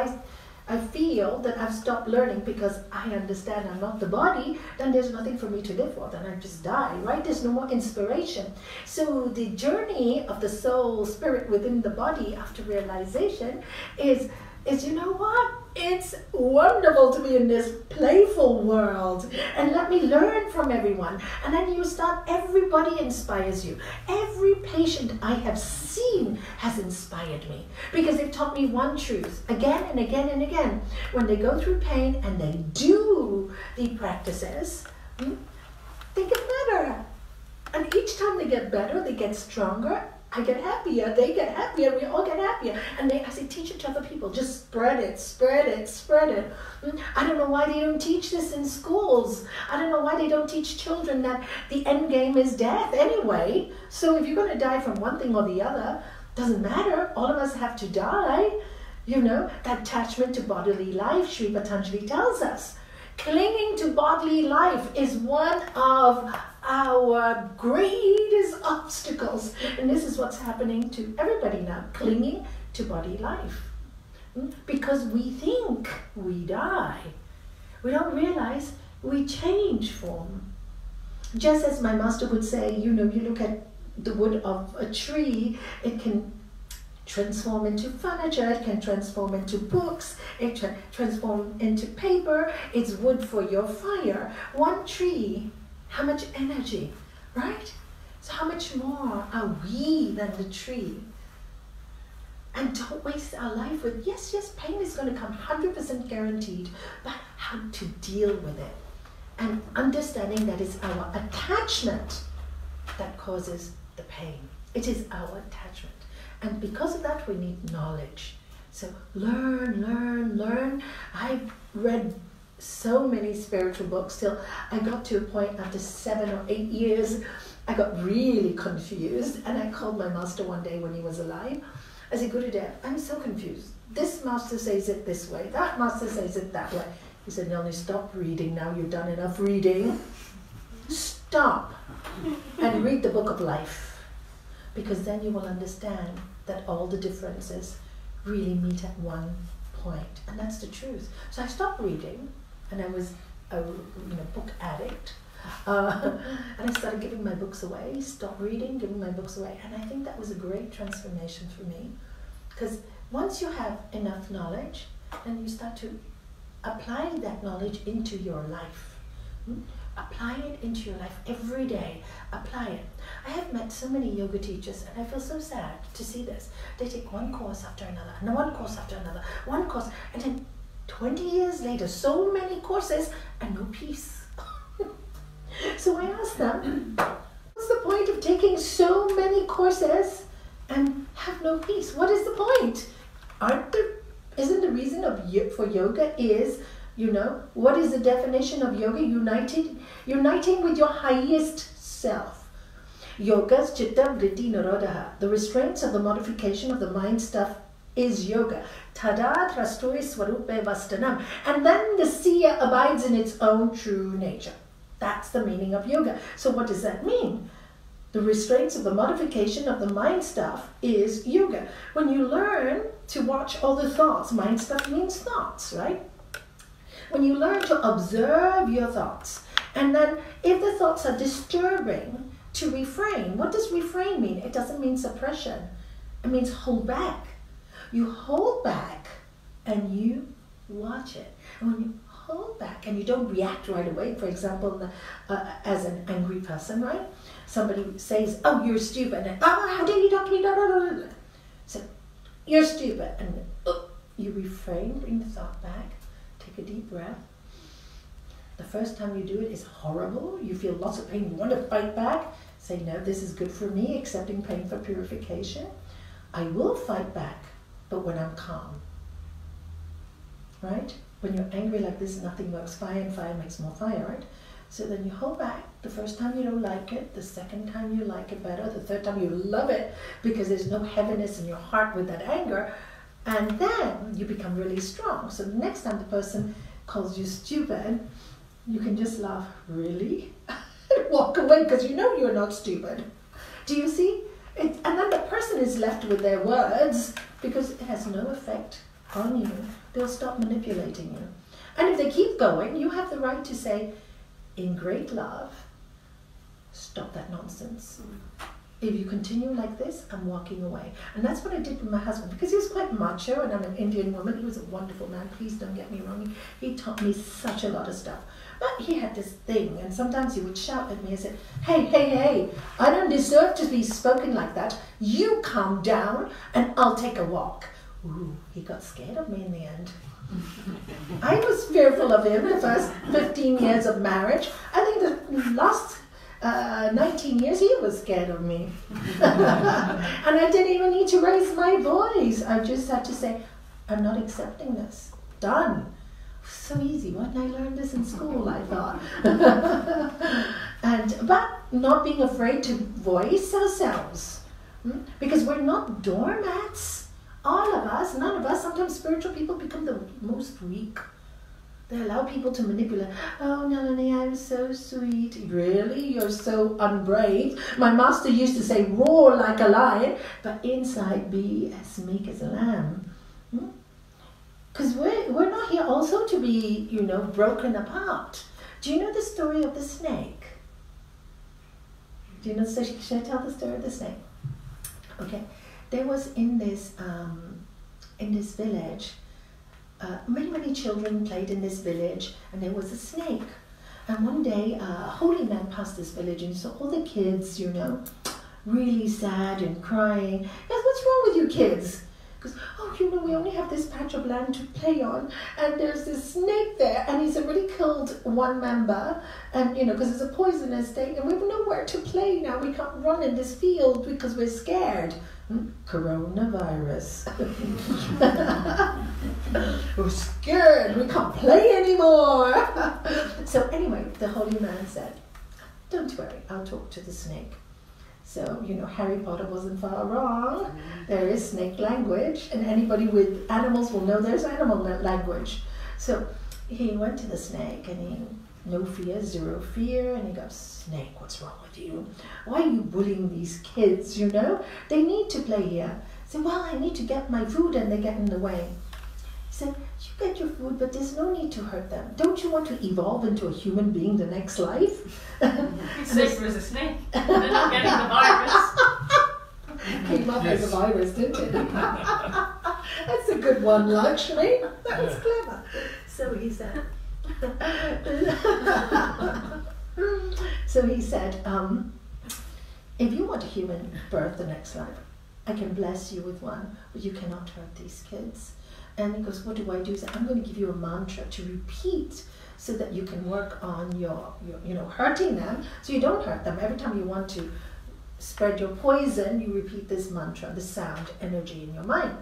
I feel that I've stopped learning because I understand I'm not the body, then there's nothing for me to live for, then I just die, right? There's no more inspiration. So the journey of the soul, spirit within the body after realization is you know what? It's wonderful to be in this playful world, and let me learn from everyone. And then you start, everybody inspires you. Every patient I have seen has inspired me, because they've taught me one truth again and again and again. When they go through pain and they do the practices, they get better. And each time they get better, they get stronger. I get happier, they get happier, we all get happier. And as they teach it to other people, just spread it, spread it, spread it. I don't know why they don't teach this in schools. I don't know why they don't teach children that the end game is death anyway. So if you're going to die from one thing or the other, doesn't matter. All of us have to die. You know, that attachment to bodily life, Sri Patanjali tells us. Clinging to bodily life is one of our greatest obstacles. And this is what's happening to everybody now, clinging to body life. Because we think we die. We don't realize we change form. Just as my master would say, you look at the wood of a tree, it can transform into furniture, it can transform into books, it can transform into paper, it's wood for your fire. One tree, how much energy, right? So how much more are we than the tree? And don't waste our life with, yes, pain is going to come 100% guaranteed, but how to deal with it. And understanding that it's our attachment that causes the pain. It is our attachment. And because of that, we need knowledge. So learn. I've read so many spiritual books till I got to a point after 7 or 8 years, I got really confused. And I called my master one day when he was alive. I said, Gurudev, I'm so confused. This master says it this way, that master says it that way. He said, Nalanie, stop reading now, you've done enough reading. Stop and read the book of life. Because then you will understand that all the differences really meet at one point. And that's the truth. So I stopped reading, and I was a book addict. And I started giving my books away, stopped reading, giving my books away. And I think that was a great transformation for me. Because once you have enough knowledge, then you start to apply that knowledge into your life. Apply it into your life every day. Apply it. I have met so many yoga teachers, and I feel so sad to see this. They take one course after another, and one course after another, one course, and then 20 years later, so many courses, and no peace. So I asked them, what's the point of taking so many courses and have no peace? What is the point? Isn't the reason for yoga is, what is the definition of yoga? Uniting with your highest self. Yoga's chitta vritti nirodha. The restraints of the modification of the mind stuff is yoga. Tada trastoi swarupe vastanam. And then the seer abides in its own true nature. That's the meaning of yoga. So what does that mean? The restraints of the modification of the mind stuff is yoga. When you learn to watch all the thoughts, mind stuff means thoughts, right? When you learn to observe your thoughts, and then if the thoughts are disturbing, to refrain. What does refrain mean? It doesn't mean suppression. It means hold back. You hold back and you watch it. And when you hold back and you don't react right away, for example, as an angry person, right? Somebody says, oh, you're stupid, and how dare you talk to me, So, you're stupid, and you refrain, bring the thought back, take a deep breath. The first time you do it is horrible, you feel lots of pain, you want to fight back, say, no, this is good for me, accepting pain for purification. I will fight back, but when I'm calm, right? When you're angry like this, nothing works, fire and fire makes more fire, right? So then you hold back. The first time you don't like it, the second time you like it better, the third time you love it because there's no heaviness in your heart with that anger, and then you become really strong. So the next time the person calls you stupid, you can just laugh, really? Walk away because you know you're not stupid. Do you see? And then the person is left with their words because it has no effect on you. They'll stop manipulating you. And if they keep going, you have the right to say, in great love, stop that nonsense. If you continue like this, I'm walking away. And that's what I did with my husband, because he was quite macho and I'm an Indian woman. He was a wonderful man, please don't get me wrong. He taught me such a lot of stuff. But he had this thing, and sometimes he would shout at me and say, hey, I don't deserve to be spoken like that. You calm down and I'll take a walk. Ooh, he got scared of me in the end. I was fearful of him the first 15 years of marriage. I think the last 19 years he was scared of me. And I didn't even need to raise my voice. I just had to say, I'm not accepting this. Done. So easy. Why didn't I learn this in school, I thought. But not being afraid to voice ourselves. Because we're not doormats. All of us, none of us, sometimes spiritual people become the most weak. They allow people to manipulate. Oh, Nalanie, I'm so sweet. Really? You're so unbrave. My master used to say, roar like a lion, but inside be as meek as a lamb. Because we're not here also to be, broken apart. Do you know the story of the snake? Do you know, should I tell the story of the snake? Okay. There was in this village, many children played in this village, and there was a snake. And one day, a holy man passed this village, and he saw all the kids, really sad and crying. He asked, what's wrong with you kids? Because, we only have this patch of land to play on, and there's this snake there, and he's already killed one member, and, because it's a poisonous snake, and we have nowhere to play now. We can't run in this field because we're scared. Coronavirus. We're scared. We can't play anymore. So anyway, the holy man said, don't worry, I'll talk to the snake. So, Harry Potter wasn't far wrong. There is snake language, and anybody with animals will know there's animal language. So he went to the snake, and no fear, zero fear, and he goes, snake, what's wrong with you? Why are you bullying these kids, They need to play here. He said, well, I need to get my food, and they get in the way. He said, you get your food, but there's no need to hurt them. Don't you want to evolve into a human being the next life? It's safer as a snake. They're not getting the virus. Came up as a virus, didn't it? That's a good one, Lakshmi. That was clever. So he said, if you want a human birth the next life, I can bless you with one, but you cannot hurt these kids. And he goes, what do I do? He said, I'm going to give you a mantra to repeat so that you can work on your hurting them, so you don't hurt them. Every time you want to spread your poison, you repeat this mantra, the sound, energy in your mind.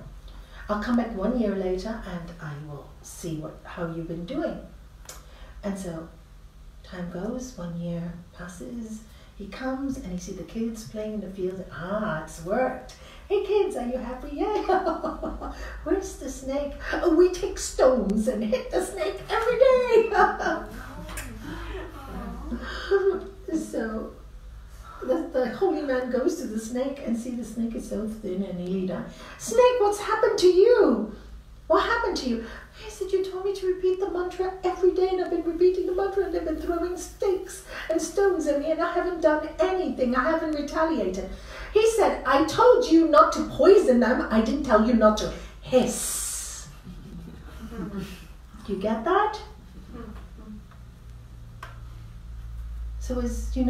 I'll come back 1 year later and I will see how you've been doing. And so time goes, 1 year passes, he comes and he sees the kids playing in the field. It's worked. Hey kids, are you happy? Yeah. Where's the snake? Oh, we take stones and hit the snake every day. So the holy man goes to the snake and sees the snake is so thin and nearly done. Snake, what's happened to you? What happened to you? He said, you told me to repeat the mantra every day, and I've been repeating the mantra, and they've been throwing sticks and stones at me, and I haven't done anything. I haven't retaliated. He said, I told you not to poison them. I didn't tell you not to hiss. Do you get that? So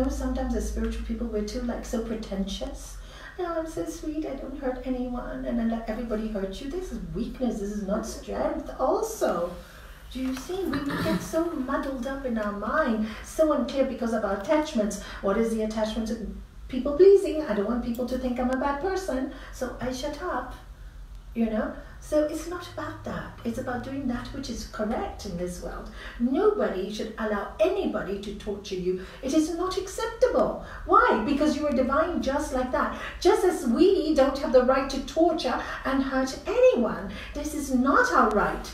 sometimes as spiritual people, we're too so pretentious. No, I'm so sweet, I don't hurt anyone, and I let everybody hurt you. This is weakness, this is not strength also. Do you see? We get so muddled up in our mind, so unclear because of our attachments. What is the attachment to people pleasing? I don't want people to think I'm a bad person, so I shut up, So it's not about that. It's about doing that which is correct in this world. Nobody should allow anybody to torture you. It is not acceptable. Why? Because you are divine just like that. Just as we don't have the right to torture and hurt anyone. This is not our right.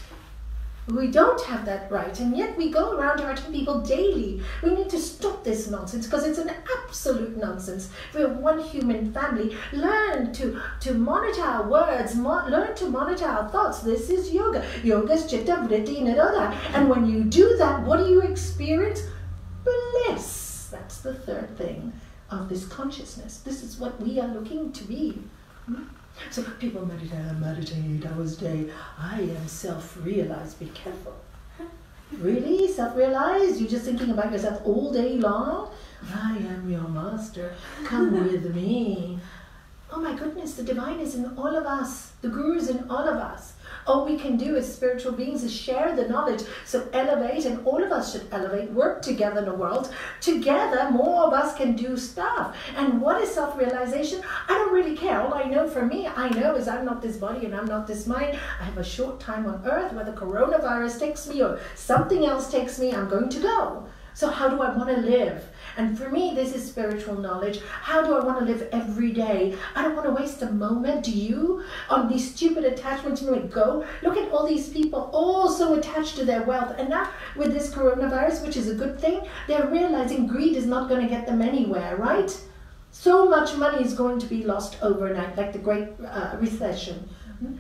We don't have that right, and yet we go around hurting people daily. We need to stop this nonsense because it's an absolute nonsense. We're one human family. Learn to monitor our words, learn to monitor our thoughts. This is yoga. Yoga is chitta, vritti, nirodha. And when you do that, what do you experience? Bliss. That's the third thing of this consciousness. This is what we are looking to be. So people meditate hours a day. I am self-realized. Be careful. Really? Self-realized? You're just thinking about yourself all day long? I am your master. Come with me. Oh my goodness, the divine is in all of us. The guru is in all of us. All we can do as spiritual beings is share the knowledge. So elevate, and all of us should elevate, work together in the world. Together, more of us can do stuff. And what is self-realization? I don't really care. All I know for me, I know is I'm not this body and I'm not this mind. I have a short time on earth. Whether coronavirus takes me or something else takes me, I'm going to go. So how do I want to live? And for me, this is spiritual knowledge. How do I want to live every day? I don't want to waste a moment, do you? On these stupid attachments, go. Look at all these people, all so attached to their wealth. And now with this coronavirus, which is a good thing, they're realizing greed is not going to get them anywhere, right? So much money is going to be lost overnight, like the Great Recession.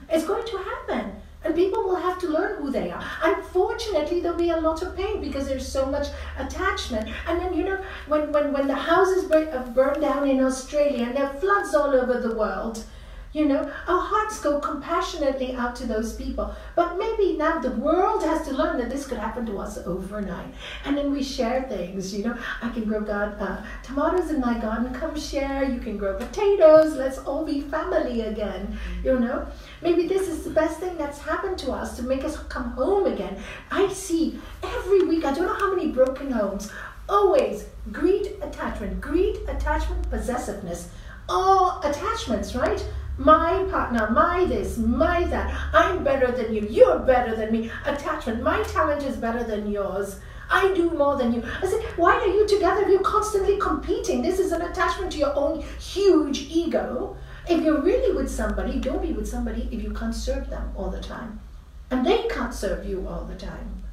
It's going to happen. And people will have to learn who they are. Unfortunately, there'll be a lot of pain because there's so much attachment. And then, when the houses burn down in Australia and there are floods all over the world, our hearts go compassionately out to those people. But maybe now the world has to learn that this could happen to us overnight. And then we share things, I can grow tomatoes in my garden, come share. You can grow potatoes. Let's all be family again, Maybe this is the best thing that's happened to us to make us come home again. I see every week, I don't know how many broken homes, always greed, attachment, possessiveness. All attachments, right? My partner, my this, my that. I'm better than you. You're better than me. Attachment. My talent is better than yours. I do more than you. I said, why are you together if you're constantly competing? This is an attachment to your own huge ego. If you're really with somebody, don't be with somebody if you can't serve them all the time. And they can't serve you all the time.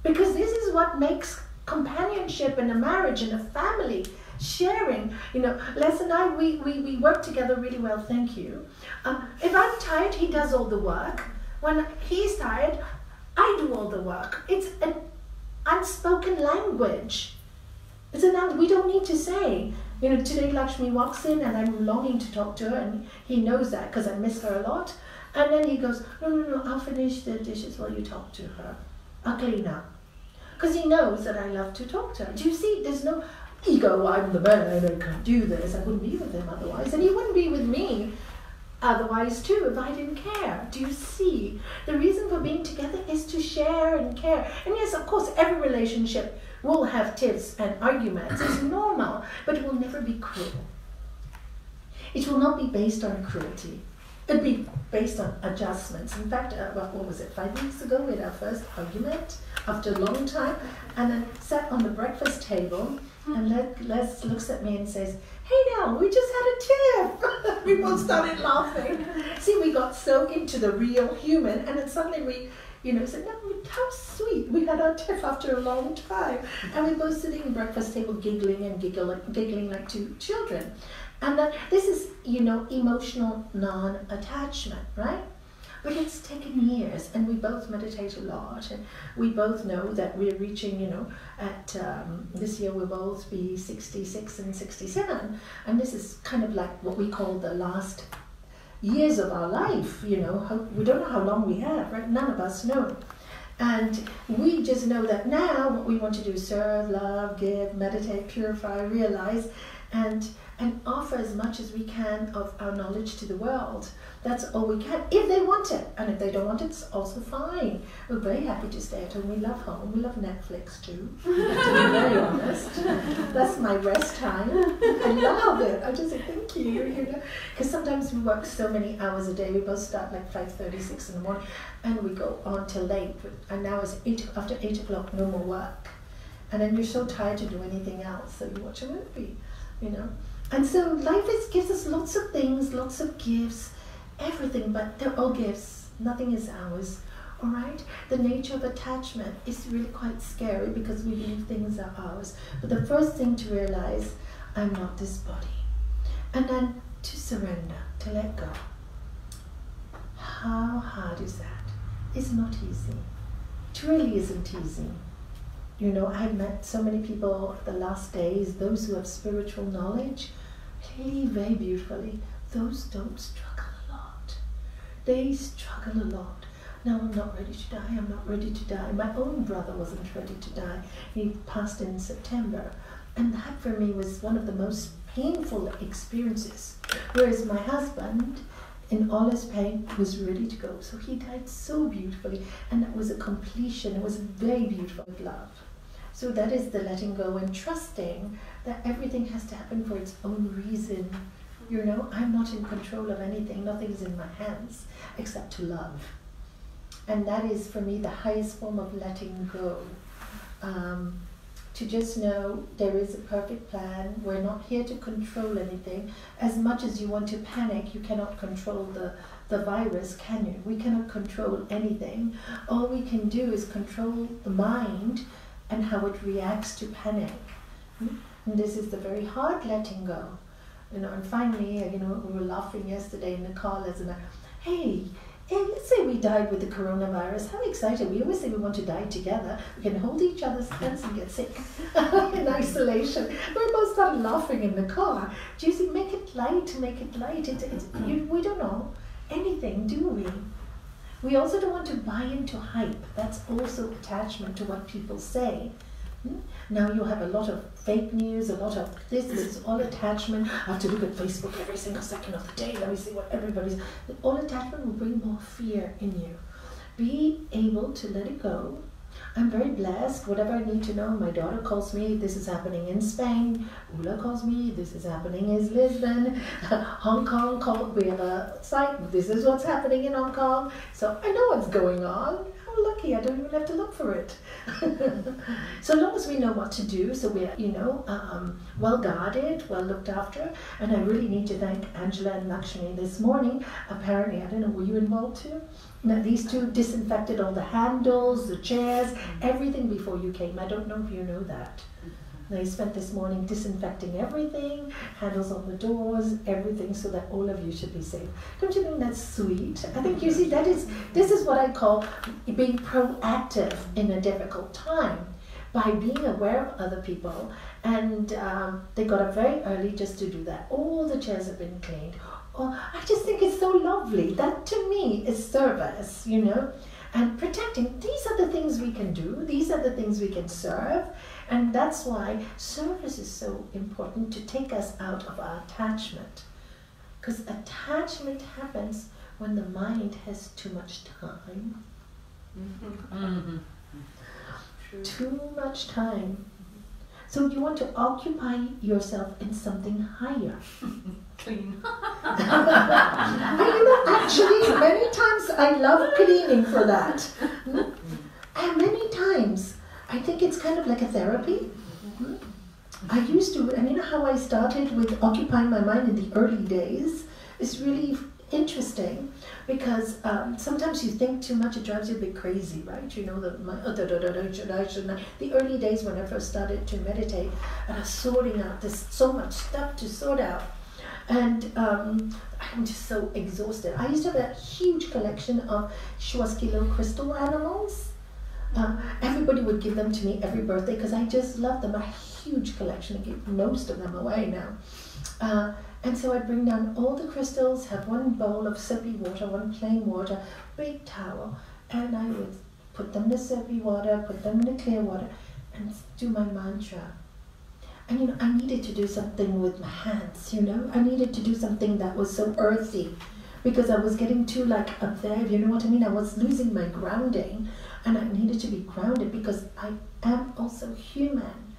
Because this is what makes companionship in a marriage, in a family, sharing. Les and I, we work together really well, thank you. If I'm tired, he does all the work. When he's tired, I do all the work. It's an unspoken language. We don't need to say. Today Lakshmi walks in and I'm longing to talk to her, and he knows that because I miss her a lot. And then he goes, no, I'll finish the dishes while you talk to her. I'll clean up. Because he knows that I love to talk to her. Do you see? There's no ego, I'm the man, I can't do this. I wouldn't be with him otherwise. And he wouldn't be with me otherwise too if I didn't care. Do you see? The reason for being together is to share and care. And yes, of course, every relationship will have tiffs and arguments. It's normal, but it will never be cruel. It will not be based on cruelty. It'll be based on adjustments. In fact, 5 weeks ago we had our first argument after a long time, and then sat on the breakfast table, and Les looks at me and says, hey now, we just had a tiff. We both started laughing. See, we got so into the real human, and then suddenly we said, no, how sweet. We had our tiff after a long time. And we both sitting at the breakfast table giggling like two children. And this is, emotional non-attachment, right? But it's taken years, and we both meditate a lot, and we both know that we're reaching, at this year we'll both be 66 and 67, and this is kind of like what we call the last years of our life, we don't know how long we have, right? None of us know. And we just know that now what we want to do is serve, love, give, meditate, purify, realize, and offer as much as we can of our knowledge to the world. That's all we can, if they want it. And if they don't want it, it's also fine. We're very happy to stay at home. We love home. We love Netflix too, to be very honest. That's my rest time. I love it. I just say thank you, Because sometimes we work so many hours a day. We both start like 5:30, 6 in the morning, and we go on till late. And now it's after 8 o'clock, no more work. And then you're so tired to do anything else, so you watch a movie, And so life gives us lots of things, lots of gifts, everything, but they're all gifts. Nothing is ours, all right? The nature of attachment is really quite scary because we believe things are ours. But the first thing to realize, I'm not this body. And then to surrender, to let go. How hard is that? It's not easy. It really isn't easy. I've met so many people the last days, those who have spiritual knowledge, really very beautifully. Those don't struggle a lot. They struggle a lot. No, I'm not ready to die. I'm not ready to die. My own brother wasn't ready to die. He passed in September. And that for me was one of the most painful experiences. Whereas my husband, in all his pain, was ready to go. So he died so beautifully. And that was a completion. It was very beautiful with love. So that is the letting go and trusting that everything has to happen for its own reason. I'm not in control of anything. Nothing's in my hands except to love. And that is, for me, the highest form of letting go. to just know there is a perfect plan. We're not here to control anything. As much as you want to panic, you cannot control the virus, can you? We cannot control anything. All we can do is control the mind and how it reacts to panic. And this is the very hard letting go. And finally, we were laughing yesterday in the car, Les and I, hey, let's say we died with the coronavirus. How excited. We always say we want to die together. We can hold each other's hands and get sick in isolation. We both started laughing in the car. Do you see, make it light, make it light. We don't know anything, do we? We also don't want to buy into hype. That's also attachment to what people say. Now you have a lot of fake news, a lot of this is all attachment. I have to look at Facebook every single second of the day. Let me see what everybody's... All attachment will bring more fear in you. Be able to let it go. I'm very blessed. Whatever I need to know, my daughter calls me, this is happening in Spain. Ula calls me, this is happening in Lisbon. Hong Kong called, we have a site, this is what's happening in Hong Kong. So I know what's going on. How lucky, I don't even have to look for it. So long as we know what to do, so we're, well guarded, well looked after. And I really need to thank Angela and Lakshmi this morning. Apparently, I don't know, were you involved too? Now, these two disinfected all the handles, the chairs, everything before you came. I don't know if you know that. They spent this morning disinfecting everything, handles on the doors, everything, so that all of you should be safe. Don't you think that's sweet? I think, you see, this is what I call being proactive in a difficult time, by being aware of other people. And they got up very early just to do that. All the chairs have been cleaned. Oh, I just think it's so lovely. That to me is service, and protecting. These are the things we can do. These are the things we can serve. And that's why service is so important, to take us out of our attachment. Because attachment happens when the mind has too much time. Mm-hmm. Too much time. So you want to occupy yourself in something higher. Clean. Actually, many times I love cleaning for that. And many times, I think it's kind of like a therapy. I used to, and you know how I started with occupying my mind in the early days? It's really interesting, because sometimes you think too much, it drives you a bit crazy, right? The early days when I first started to meditate, and I was sorting out, there's so much stuff to sort out, and I'm just so exhausted. I used to have a huge collection of Schwarzkilo crystal animals. Everybody would give them to me every birthday because I just love them. A huge collection. I give most of them away now. And so I'd bring down all the crystals, have one bowl of soapy water, one plain water, big towel, and I would put them in the soapy water, put them in the clear water, and do my mantra. And I needed to do something with my hands, I needed to do something that was so earthy, because I was getting too up there, you know what I mean? I was losing my grounding, and I needed to be grounded because I am also human.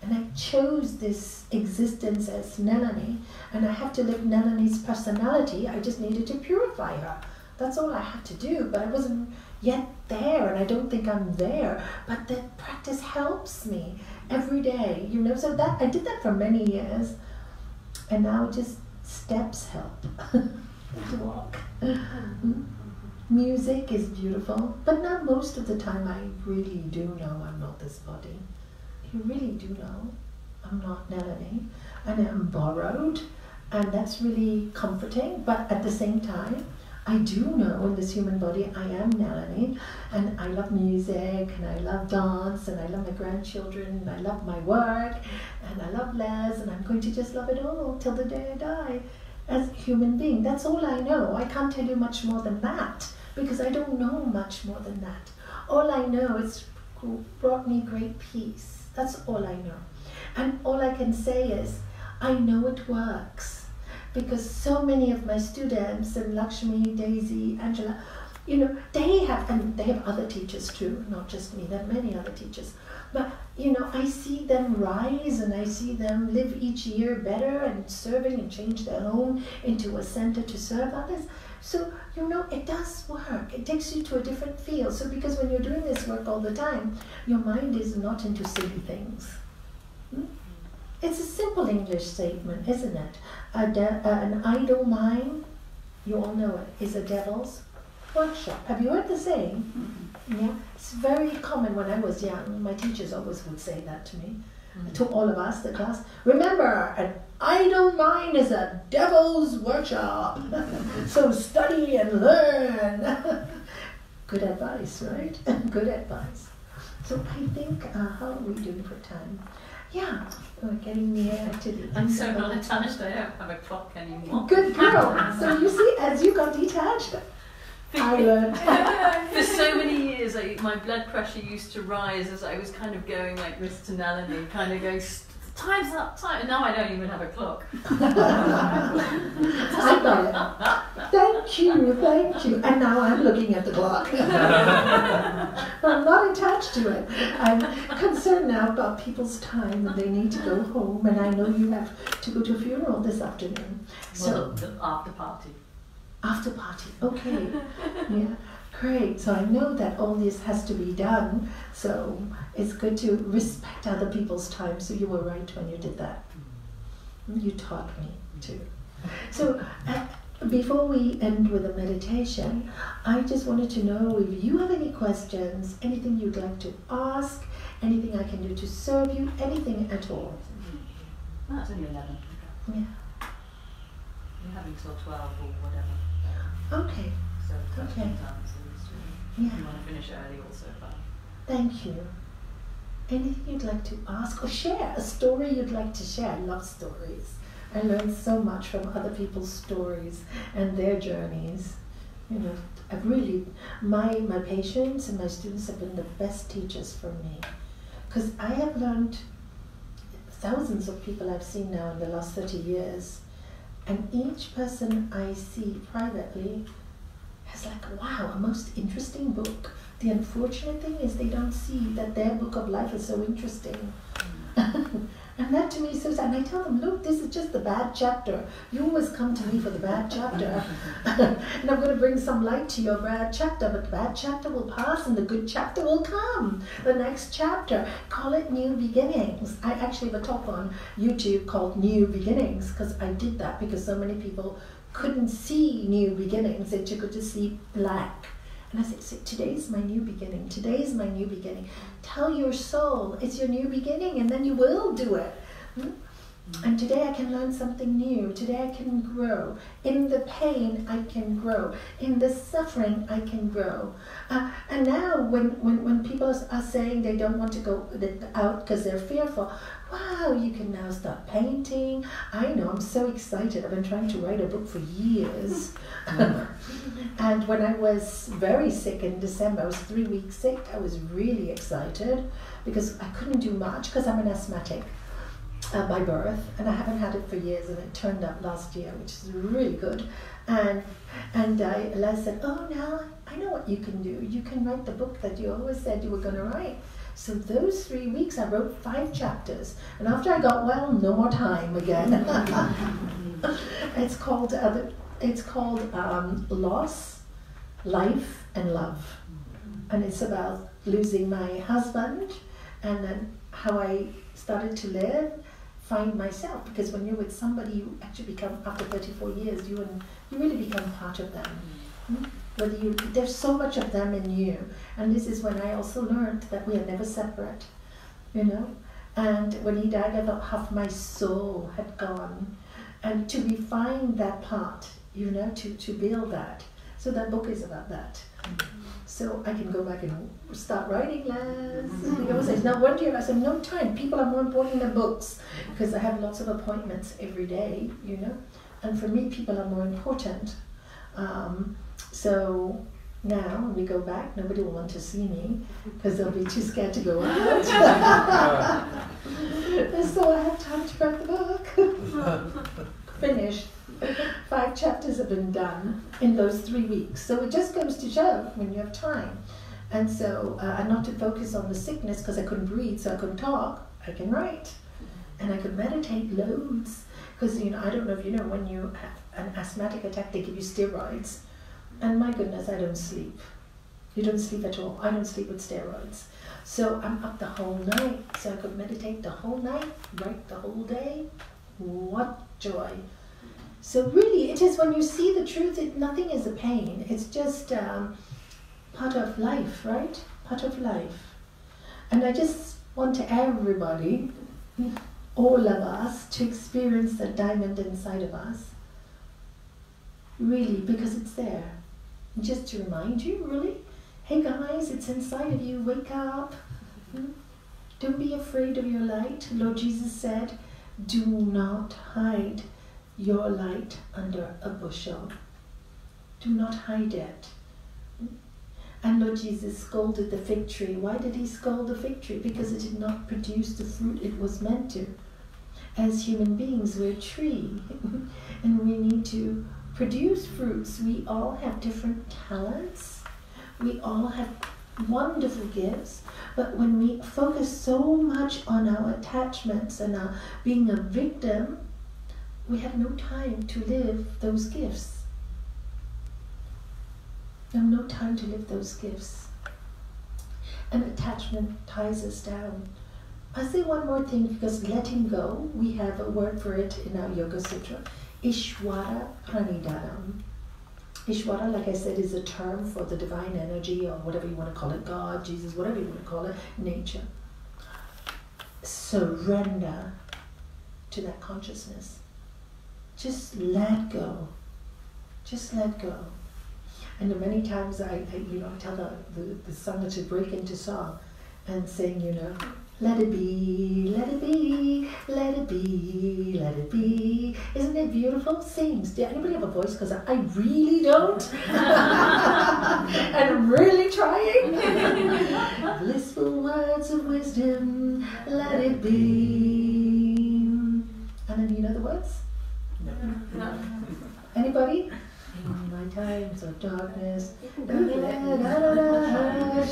And I chose this existence as Nalanie, and I have to live Nalanie's personality. I just needed to purify her. That's all I had to do, but I wasn't yet there, and I don't think I'm there. But the practice helps me every day, So that I did that for many years, and now just steps help to walk. Music is beautiful, but not most of the time. I really do know I'm not this body. You really do know I'm not Nalanie, and I'm borrowed, and that's really comforting. But at the same time, I do know in this human body I am Nalanie, and I love music, and I love dance, and I love my grandchildren, and I love my work, and I love Les, and I'm going to just love it all till the day I die as a human being. That's all I know. I can't tell you much more than that, because I don't know much more than that. All I know is brought me great peace. That's all I know. And all I can say is, I know it works. Because so many of my students, and Lakshmi, Daisy, Angela, they have other teachers too, not just me, there are many other teachers. But, I see them rise, and I see them live each year better and serving and change their home into a center to serve others. So, you know, it does work. It takes you to a different field. So because when you're doing this work all the time, your mind is not into silly things. It's a simple English statement, isn't it? An idle mind, you all know it, is a devil's workshop. Have you heard the saying? Yeah, it's very common when I was young. My teachers always would say that to me, to all of us, the class. Remember, an idle mind is a devil's workshop. So study and learn. Good advice, right? Good advice. So I think, how are we doing for time? Yeah, we're getting near to the I'm so not attached, I don't have a clock anymore. Good girl. So you see, as you got detached, I learned. For so many years, my blood pressure used to rise as I was kind of going like this to Nalanie, kind of going, time's up, time. And now I don't even have a clock. I got it. Thank you. And now I'm looking at the clock. I'm not attached to it. I'm concerned now about people's time and they need to go home. And I know you have to go to a funeral this afternoon. So well, the after party. After party, okay. Yeah, great. So I know that all this has to be done. So it's good to respect other people's time. So you were right when you did that. You taught me too. So before we end with a meditation, I just wanted to know if you have any questions, anything you'd like to ask, anything I can do to serve you, anything at all. Oh, it's only 11. Yeah. You're having till 12 or whatever. Okay. So that's Okay. times. Yeah. If you want to finish early also, fine. Thank you. Anything you'd like to ask or share? A story you'd like to share? I love stories. I learn so much from other people's stories and their journeys. You know, I've really, my patients and my students have been the best teachers for me. Because I have learned, thousands of people I've seen now in the last 30 years, and each person I see privately has like, wow, a most interesting book. The unfortunate thing is they don't see that their book of life is so interesting. And that to me is so sad. And I tell them, look, this is just the bad chapter. You always come to me for the bad chapter. And I'm going to bring some light to your bad chapter, but the bad chapter will pass and the good chapter will come. The next chapter, call it New Beginnings. I actually have a talk on YouTube called New Beginnings because I did that because so many people couldn't see new beginnings. They could just see black. And I said, today's my new beginning. Today's my new beginning. Tell your soul it's your new beginning and then you will do it. And today I can learn something new. Today I can grow. In the pain I can grow. In the suffering I can grow. And now when people are saying they don't want to go out because they're fearful, wow, you can now start painting. I know, I'm so excited. I've been trying to write a book for years. And when I was very sick in December, I was 3 weeks sick, I was really excited because I couldn't do much because I'm an asthmatic by birth and I haven't had it for years and it turned up last year, which is really good. And Les said, oh, now I know what you can do. You can write the book that you always said you were going to write. So those 3 weeks I wrote 5 chapters. And after I got well, no more time again. It's called Loss, Life and Love. And it's about losing my husband and then how I started to live, find myself. Because when you're with somebody, you actually become, after 34 years, you really become part of them. There's so much of them in you. And this is when I also learned that we are never separate, you know. And when he died, I thought half my soul had gone. And to refine that part, you know, to build that. So that book is about that. So I can go back and start writing, Les. He always says, now what do you have? I said, no time. People are more important than books because I have lots of appointments every day, you know. And for me, people are more important. So now when we go back, nobody will want to see me because they'll be too scared to go out. So I have time to write the book. Finished. 5 chapters have been done in those 3 weeks. So it just goes to show when you have time. And so and not to focus on the sickness because I couldn't breathe, so I couldn't talk. I can write. And I could meditate loads. Because, you know, I don't know if you know, when you have an asthmatic attack, they give you steroids. And my goodness, I don't sleep. You don't sleep at all. I don't sleep with steroids. So I'm up the whole night. So I could meditate the whole night, write the whole day. What joy. So really, it is when you see the truth, nothing is a pain. It's just part of life, right? Part of life. And I just want everybody, all of us, to experience the diamond inside of us. Really, because it's there. Just to remind you, really, hey guys, it's inside of you, wake up. Don't be afraid of your light. Lord Jesus said, do not hide your light under a bushel. Do not hide it. And Lord Jesus scolded the fig tree. Why did he scold the fig tree? Because it did not produce the fruit it was meant to. As human beings, we're a tree. And we need to produce fruits. We all have different talents. We all have wonderful gifts. But when we focus so much on our attachments and our being a victim, we have no time to live those gifts. We have no time to live those gifts. And attachment ties us down. I'll say one more thing, because letting go, we have a word for it in our Yoga Sutra. Ishvara Pranidhanam. Ishvara, like I said, is a term for the divine energy, or whatever you want to call it, God, Jesus, whatever you want to call it, nature. Surrender to that consciousness. Just let go. Just let go. And many times I tell the sangha to break into song and sing, let it be, let it be, let it be, let it be. Isn't it beautiful? Sings. Do anybody have a voice? Because I really don't. And I'm really trying. Blissful words of wisdom, let it be. And then you know the words? No. Anybody? In my times of darkness,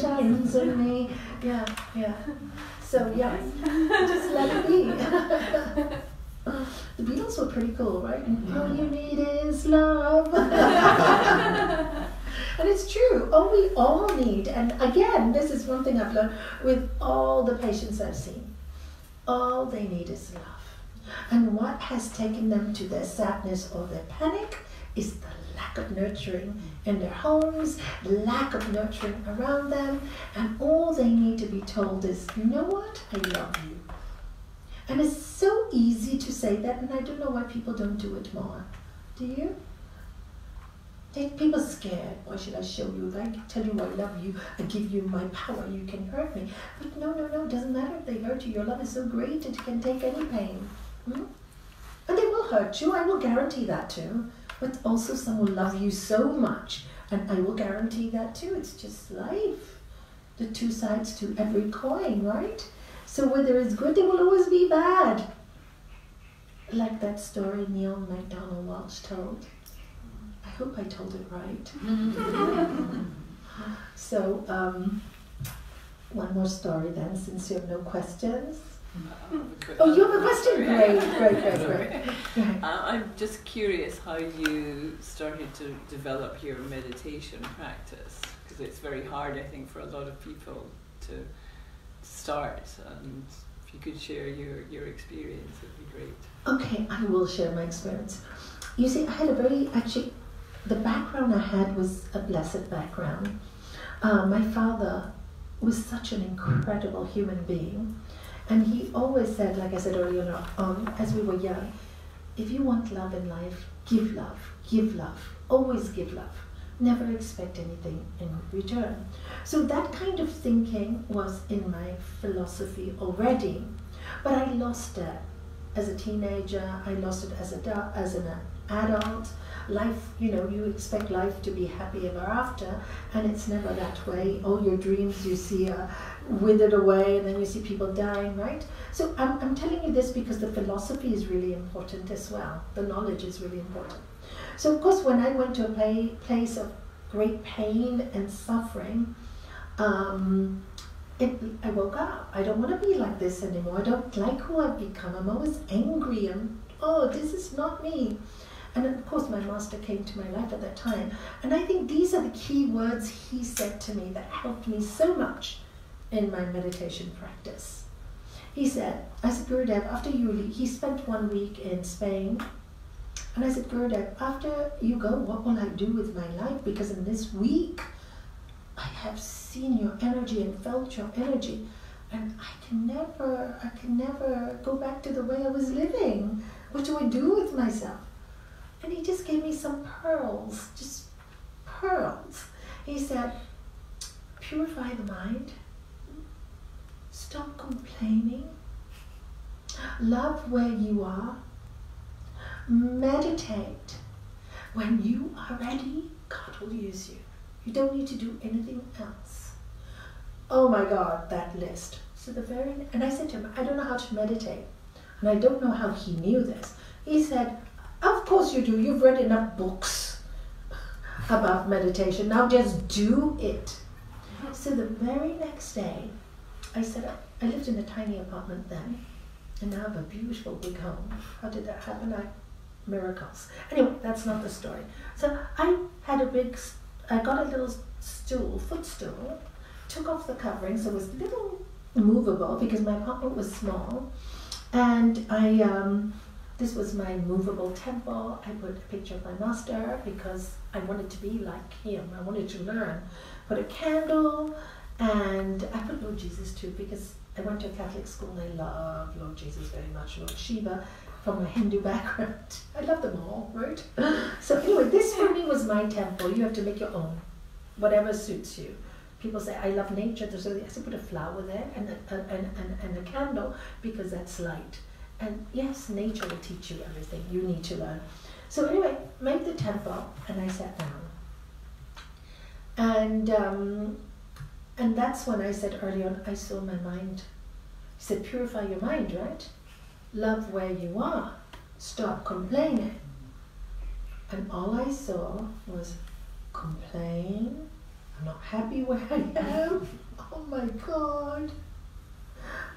shines on me. Yeah. So yeah, just let it be. The Beatles were pretty cool, right? And all you need is love. And it's true. We all need. And again, this is one thing I've learned with all the patients I've seen. All they need is love. And what has taken them to their sadness or their panic is the lack of nurturing in their homes, lack of nurturing around them, and all they need to be told is, you know what, I love you. And it's so easy to say that, and I don't know why people don't do it more. Do you? People are scared. Why should I show you? I tell you I love you, I give you my power, you can hurt me. But no, it doesn't matter if they hurt you. Your love is so great it can take any pain. And they will hurt you, I will guarantee that too. But also some will love you so much, and I will guarantee that too. It's just life. The two sides to every coin, right? So where there is good, there will always be bad. Like that story Neil MacDonald Walsh told. I hope I told it right. So, one more story then, since you have no questions. Oh, you have a question? Great. Yeah. I'm just curious how you started to develop your meditation practice, because it's very hard, I think, for a lot of people to start. And if you could share your experience, it would be great. Okay, I will share my experience. You see, I had the background I had was a blessed background. My father was such an incredible human being. And he always said, like I said earlier on, as we were young, if you want love in life, give love, always give love. Never expect anything in return. So that kind of thinking was in my philosophy already. But I lost it as a teenager, I lost it as an adult. Life, you expect life to be happy ever after, and it's never that way. All your dreams you see are withered away, and then you see people dying, right? So I'm telling you this because the philosophy is really important as well. The knowledge is really important. So of course, when I went to a place of great pain and suffering, I woke up. I don't want to be like this anymore. I don't like who I've become. I'm always angry. This is not me. And of course my master came to my life at that time. And I think these are the key words he said to me that helped me so much in my meditation practice. He said, I said, Gurudev, after you leave, he spent 1 week in Spain. And I said, Gurudev, after you go, what will I do with my life? Because in this week, I have seen your energy and felt your energy. And I can never go back to the way I was living. What do I do with myself? And he just gave me some pearls, just pearls. He said, purify the mind, stop complaining, love where you are, meditate. When you are ready, God will use you. You don't need to do anything else. Oh my God, that list. So and I said to him, I don't know how to meditate. And I don't know how he knew this. He said, of course you do. You've read enough books about meditation. Now just do it. So the very next day, I lived in a tiny apartment then, and now I have a beautiful big home. How did that happen? Miracles. Anyway, that's not the story. So I got a little footstool, took off the covering, so it was a little movable because my apartment was small, and this was my movable temple. I put a picture of my master because I wanted to be like him. I wanted to learn. Put a candle, and I put Lord Jesus too because I went to a Catholic school and I love Lord Jesus very much, Lord Shiva, from a Hindu background. I love them all, right? So anyway, this for me was my temple. You have to make your own, whatever suits you. People say, I love nature, so I said put a flower there and a candle because that's light. And yes, nature will teach you everything you need to learn. So anyway, made the temple and I sat down. And that's when I said early on, I saw my mind. He said, purify your mind, right? Love where you are. Stop complaining. And all I saw was complain. I'm not happy where I am. Oh my God.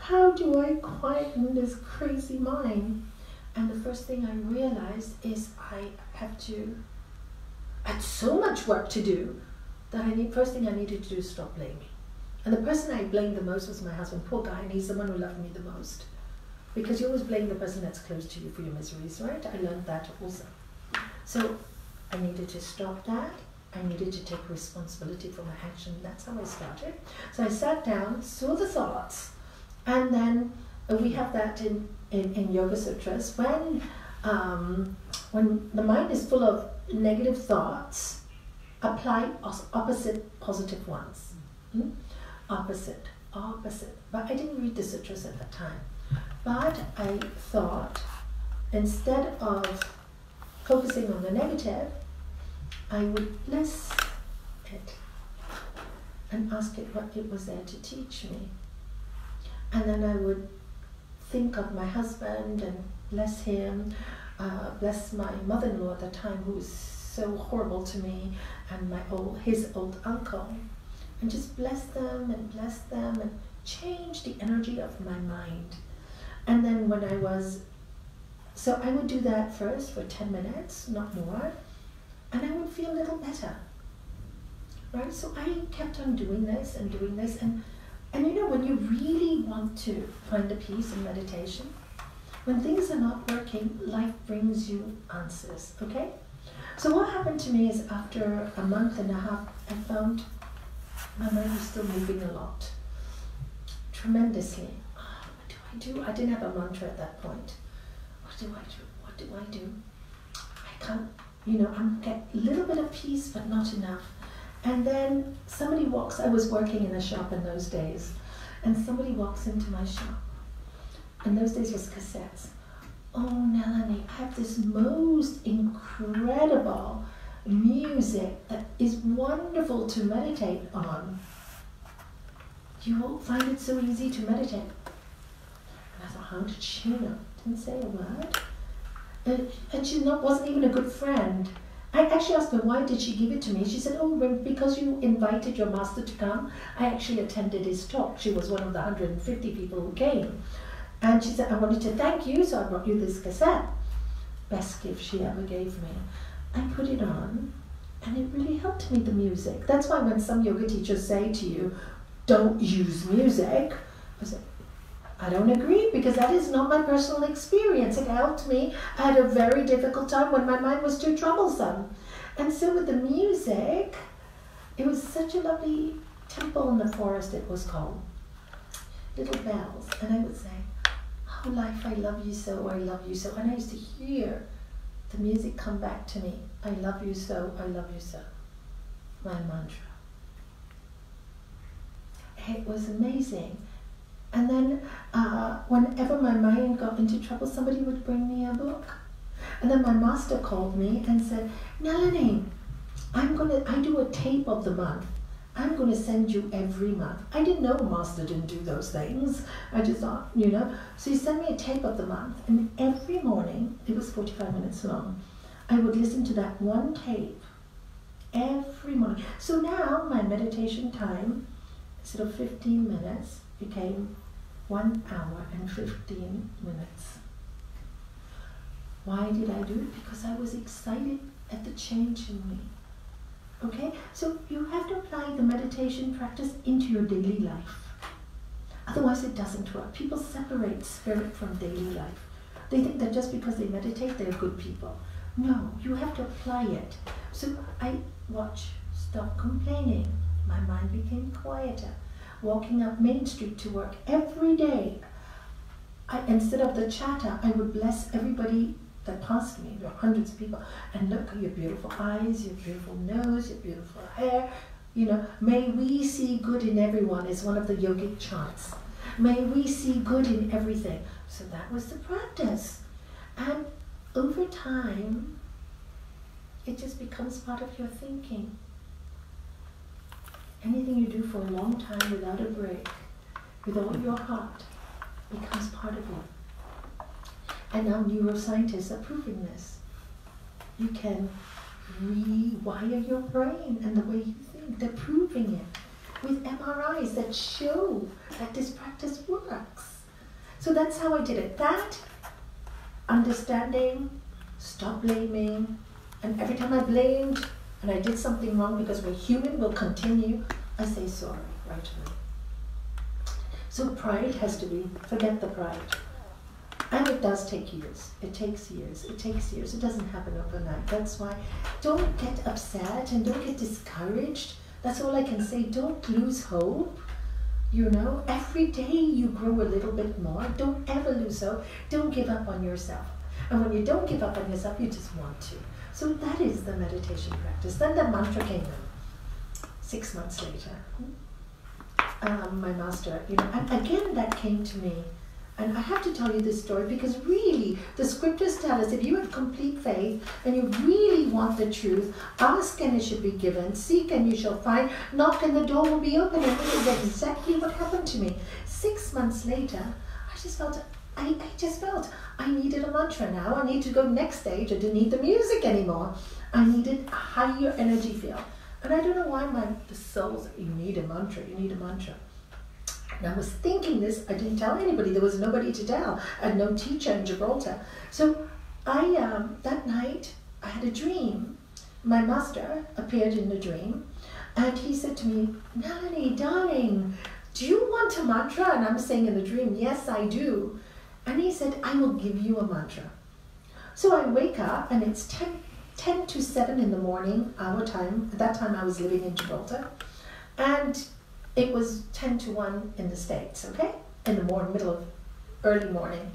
How do I quieten this crazy mind? And the first thing I realized is I had so much work to do that first thing I needed to do is stop blaming. And the person I blamed the most was my husband, poor guy, and he's the one who loved me the most. Because you always blame the person that's close to you for your miseries, right? I learned that also. So I needed to stop that. I needed to take responsibility for my action. That's how I started. So I sat down, saw the thoughts, and then we have that in Yoga Sutras. When the mind is full of negative thoughts, apply opposite positive ones. Opposite. But I didn't read the sutras at that time. But I thought, instead of focusing on the negative, I would bless it and ask it what it was there to teach me. And then I would think of my husband and bless him, bless my mother-in-law at the time, who was so horrible to me, and his old uncle, and just bless them and change the energy of my mind. And then so I would do that first for 10 minutes, not more, and I would feel a little better, right? So I kept on doing this, and you know, when you really want to find a peace in meditation, when things are not working, life brings you answers, okay? So what happened to me is after a month and a half, I found my mind was still moving a lot, tremendously. What do I do? I didn't have a mantra at that point. What do I do? I can't, I get a little bit of peace, but not enough. And then somebody I was working in a shop in those days, and somebody walks into my shop. And those days was cassettes. Oh, Nalanie, I have this most incredible music that is wonderful to meditate on. You will find it so easy to meditate. And I thought, how did she know? Didn't say a word. And she wasn't even a good friend. I actually asked her, why did she give it to me? She said, oh, because you invited your master to come. I actually attended his talk. She was one of the 150 people who came. And she said, I wanted to thank you, so I brought you this cassette. best gift she ever gave me. I put it on, and it really helped me, the music. That's why when some yoga teachers say to you, don't use music, I say, I don't agree, because that is not my personal experience. It helped me. I had a very difficult time when my mind was too troublesome. And so with the music, it was such a lovely temple in the forest, it was called. Little bells. And I would say, oh life, I love you so, I love you so. And I used to hear the music come back to me. I love you so, I love you so. My mantra. It was amazing. And then whenever my mind got into trouble, somebody would bring me a book. And then my master called me and said, Nalanie, I do a tape of the month. I'm going to send you every month. I didn't know master didn't do those things. I just thought, So he sent me a tape of the month. And every morning, it was 45 minutes long, I would listen to that one tape every morning. So now my meditation time, instead of 15 minutes, became 1 hour and 15 minutes. Why did I do it? Because I was excited at the change in me. Okay? So you have to apply the meditation practice into your daily life. Otherwise it doesn't work. People separate spirit from daily life. They think that just because they meditate, they're good people. No, you have to apply it. So I stop complaining. My mind became quieter. Walking up Main Street to work every day, instead of the chatter, I would bless everybody that passed me. There were hundreds of people. And look at your beautiful eyes, your beautiful nose, your beautiful hair. May we see good in everyone is one of the yogic chants. May we see good in everything. So that was the practice. And over time, it just becomes part of your thinking. Anything you do for a long time without a break, with all your heart, becomes part of you. And now neuroscientists are proving this. You can rewire your brain and the way you think. They're proving it with MRIs that show that this practice works. So that's how I did it. That, understanding, stop blaming, and every time I blamed and I did something wrong, because we're human, we'll continue, I say sorry right away. So pride has to be, forget the pride. And it does take years. It takes years. It takes years. It doesn't happen overnight. That's why don't get upset and don't get discouraged. That's all I can say. Don't lose hope. Every day you grow a little bit more. Don't ever lose hope. Don't give up on yourself. And when you don't give up on yourself, you just want to. So that is the meditation practice. Then the mantra came in 6 months later. My master, and again that came to me. And I have to tell you this story because really, the scriptures tell us if you have complete faith and you really want the truth, ask and it should be given, seek and you shall find, knock and the door will be open. And this is exactly what happened to me. 6 months later, I just felt I needed a mantra now. I need to go next stage. I didn't need the music anymore. I needed a higher energy field. And I don't know why the soul said, you need a mantra, you need a mantra. And I was thinking this, I didn't tell anybody, there was nobody to tell. I had no teacher in Gibraltar. So that night, I had a dream. My master appeared in the dream, and he said to me, Nalanie, darling, do you want a mantra? And I'm saying in the dream, yes, I do. And he said, I will give you a mantra. So I wake up, and it's 10 to 7 in the morning, our time. At that time, I was living in Gibraltar. And it was 10 to 1 in the States, okay? In the middle of early morning.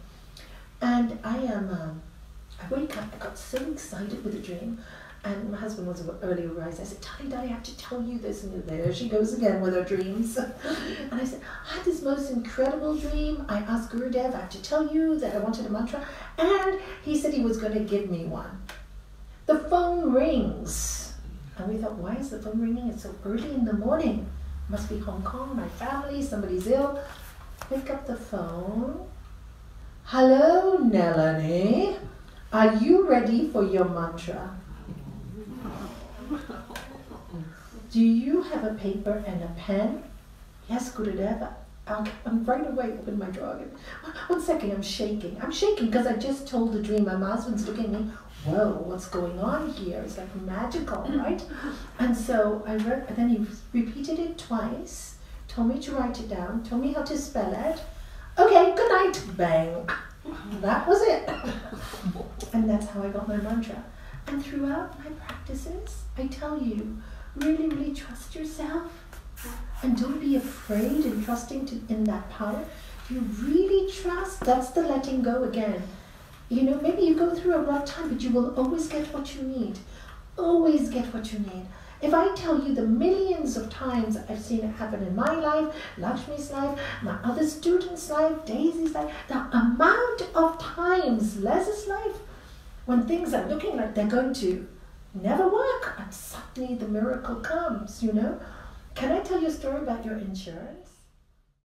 And I wake up, I got so excited with the dream, and my husband was an early riser. I said, Daddy, I have to tell you this. And there she goes again with her dreams. And I said, I had this most incredible dream. I asked Gurudev, I have to tell you that I wanted a mantra. And he said he was going to give me one. The phone rings. And we thought, why is the phone ringing? It's so early in the morning. Must be Hong Kong, my family, somebody's ill. Pick up the phone. Hello, Nalanie. Are you ready for your mantra? Do you have a paper and a pen? Yes, Gurudev, I'm right away open my drawer. 1 second, I'm shaking. I'm shaking because I just told the dream. My husband's looking at me. Whoa, what's going on here? It's like magical, right? And so I read, and then he repeated it twice, told me to write it down, told me how to spell it. Okay, good night. Bang. That was it. And that's how I got my mantra. And throughout my practices, I tell you, really, really trust yourself. And don't be afraid in trusting in that power. You really trust, that's the letting go again. You know, maybe you go through a rough time, but you will always get what you need. Always get what you need. If I tell you the millions of times I've seen it happen in my life, Lakshmi's life, my other students' life, Daisy's life, the amount of times, Les's life, when things are looking like they're going to never work, and suddenly the miracle comes, you know. Can I tell you a story about your insurance?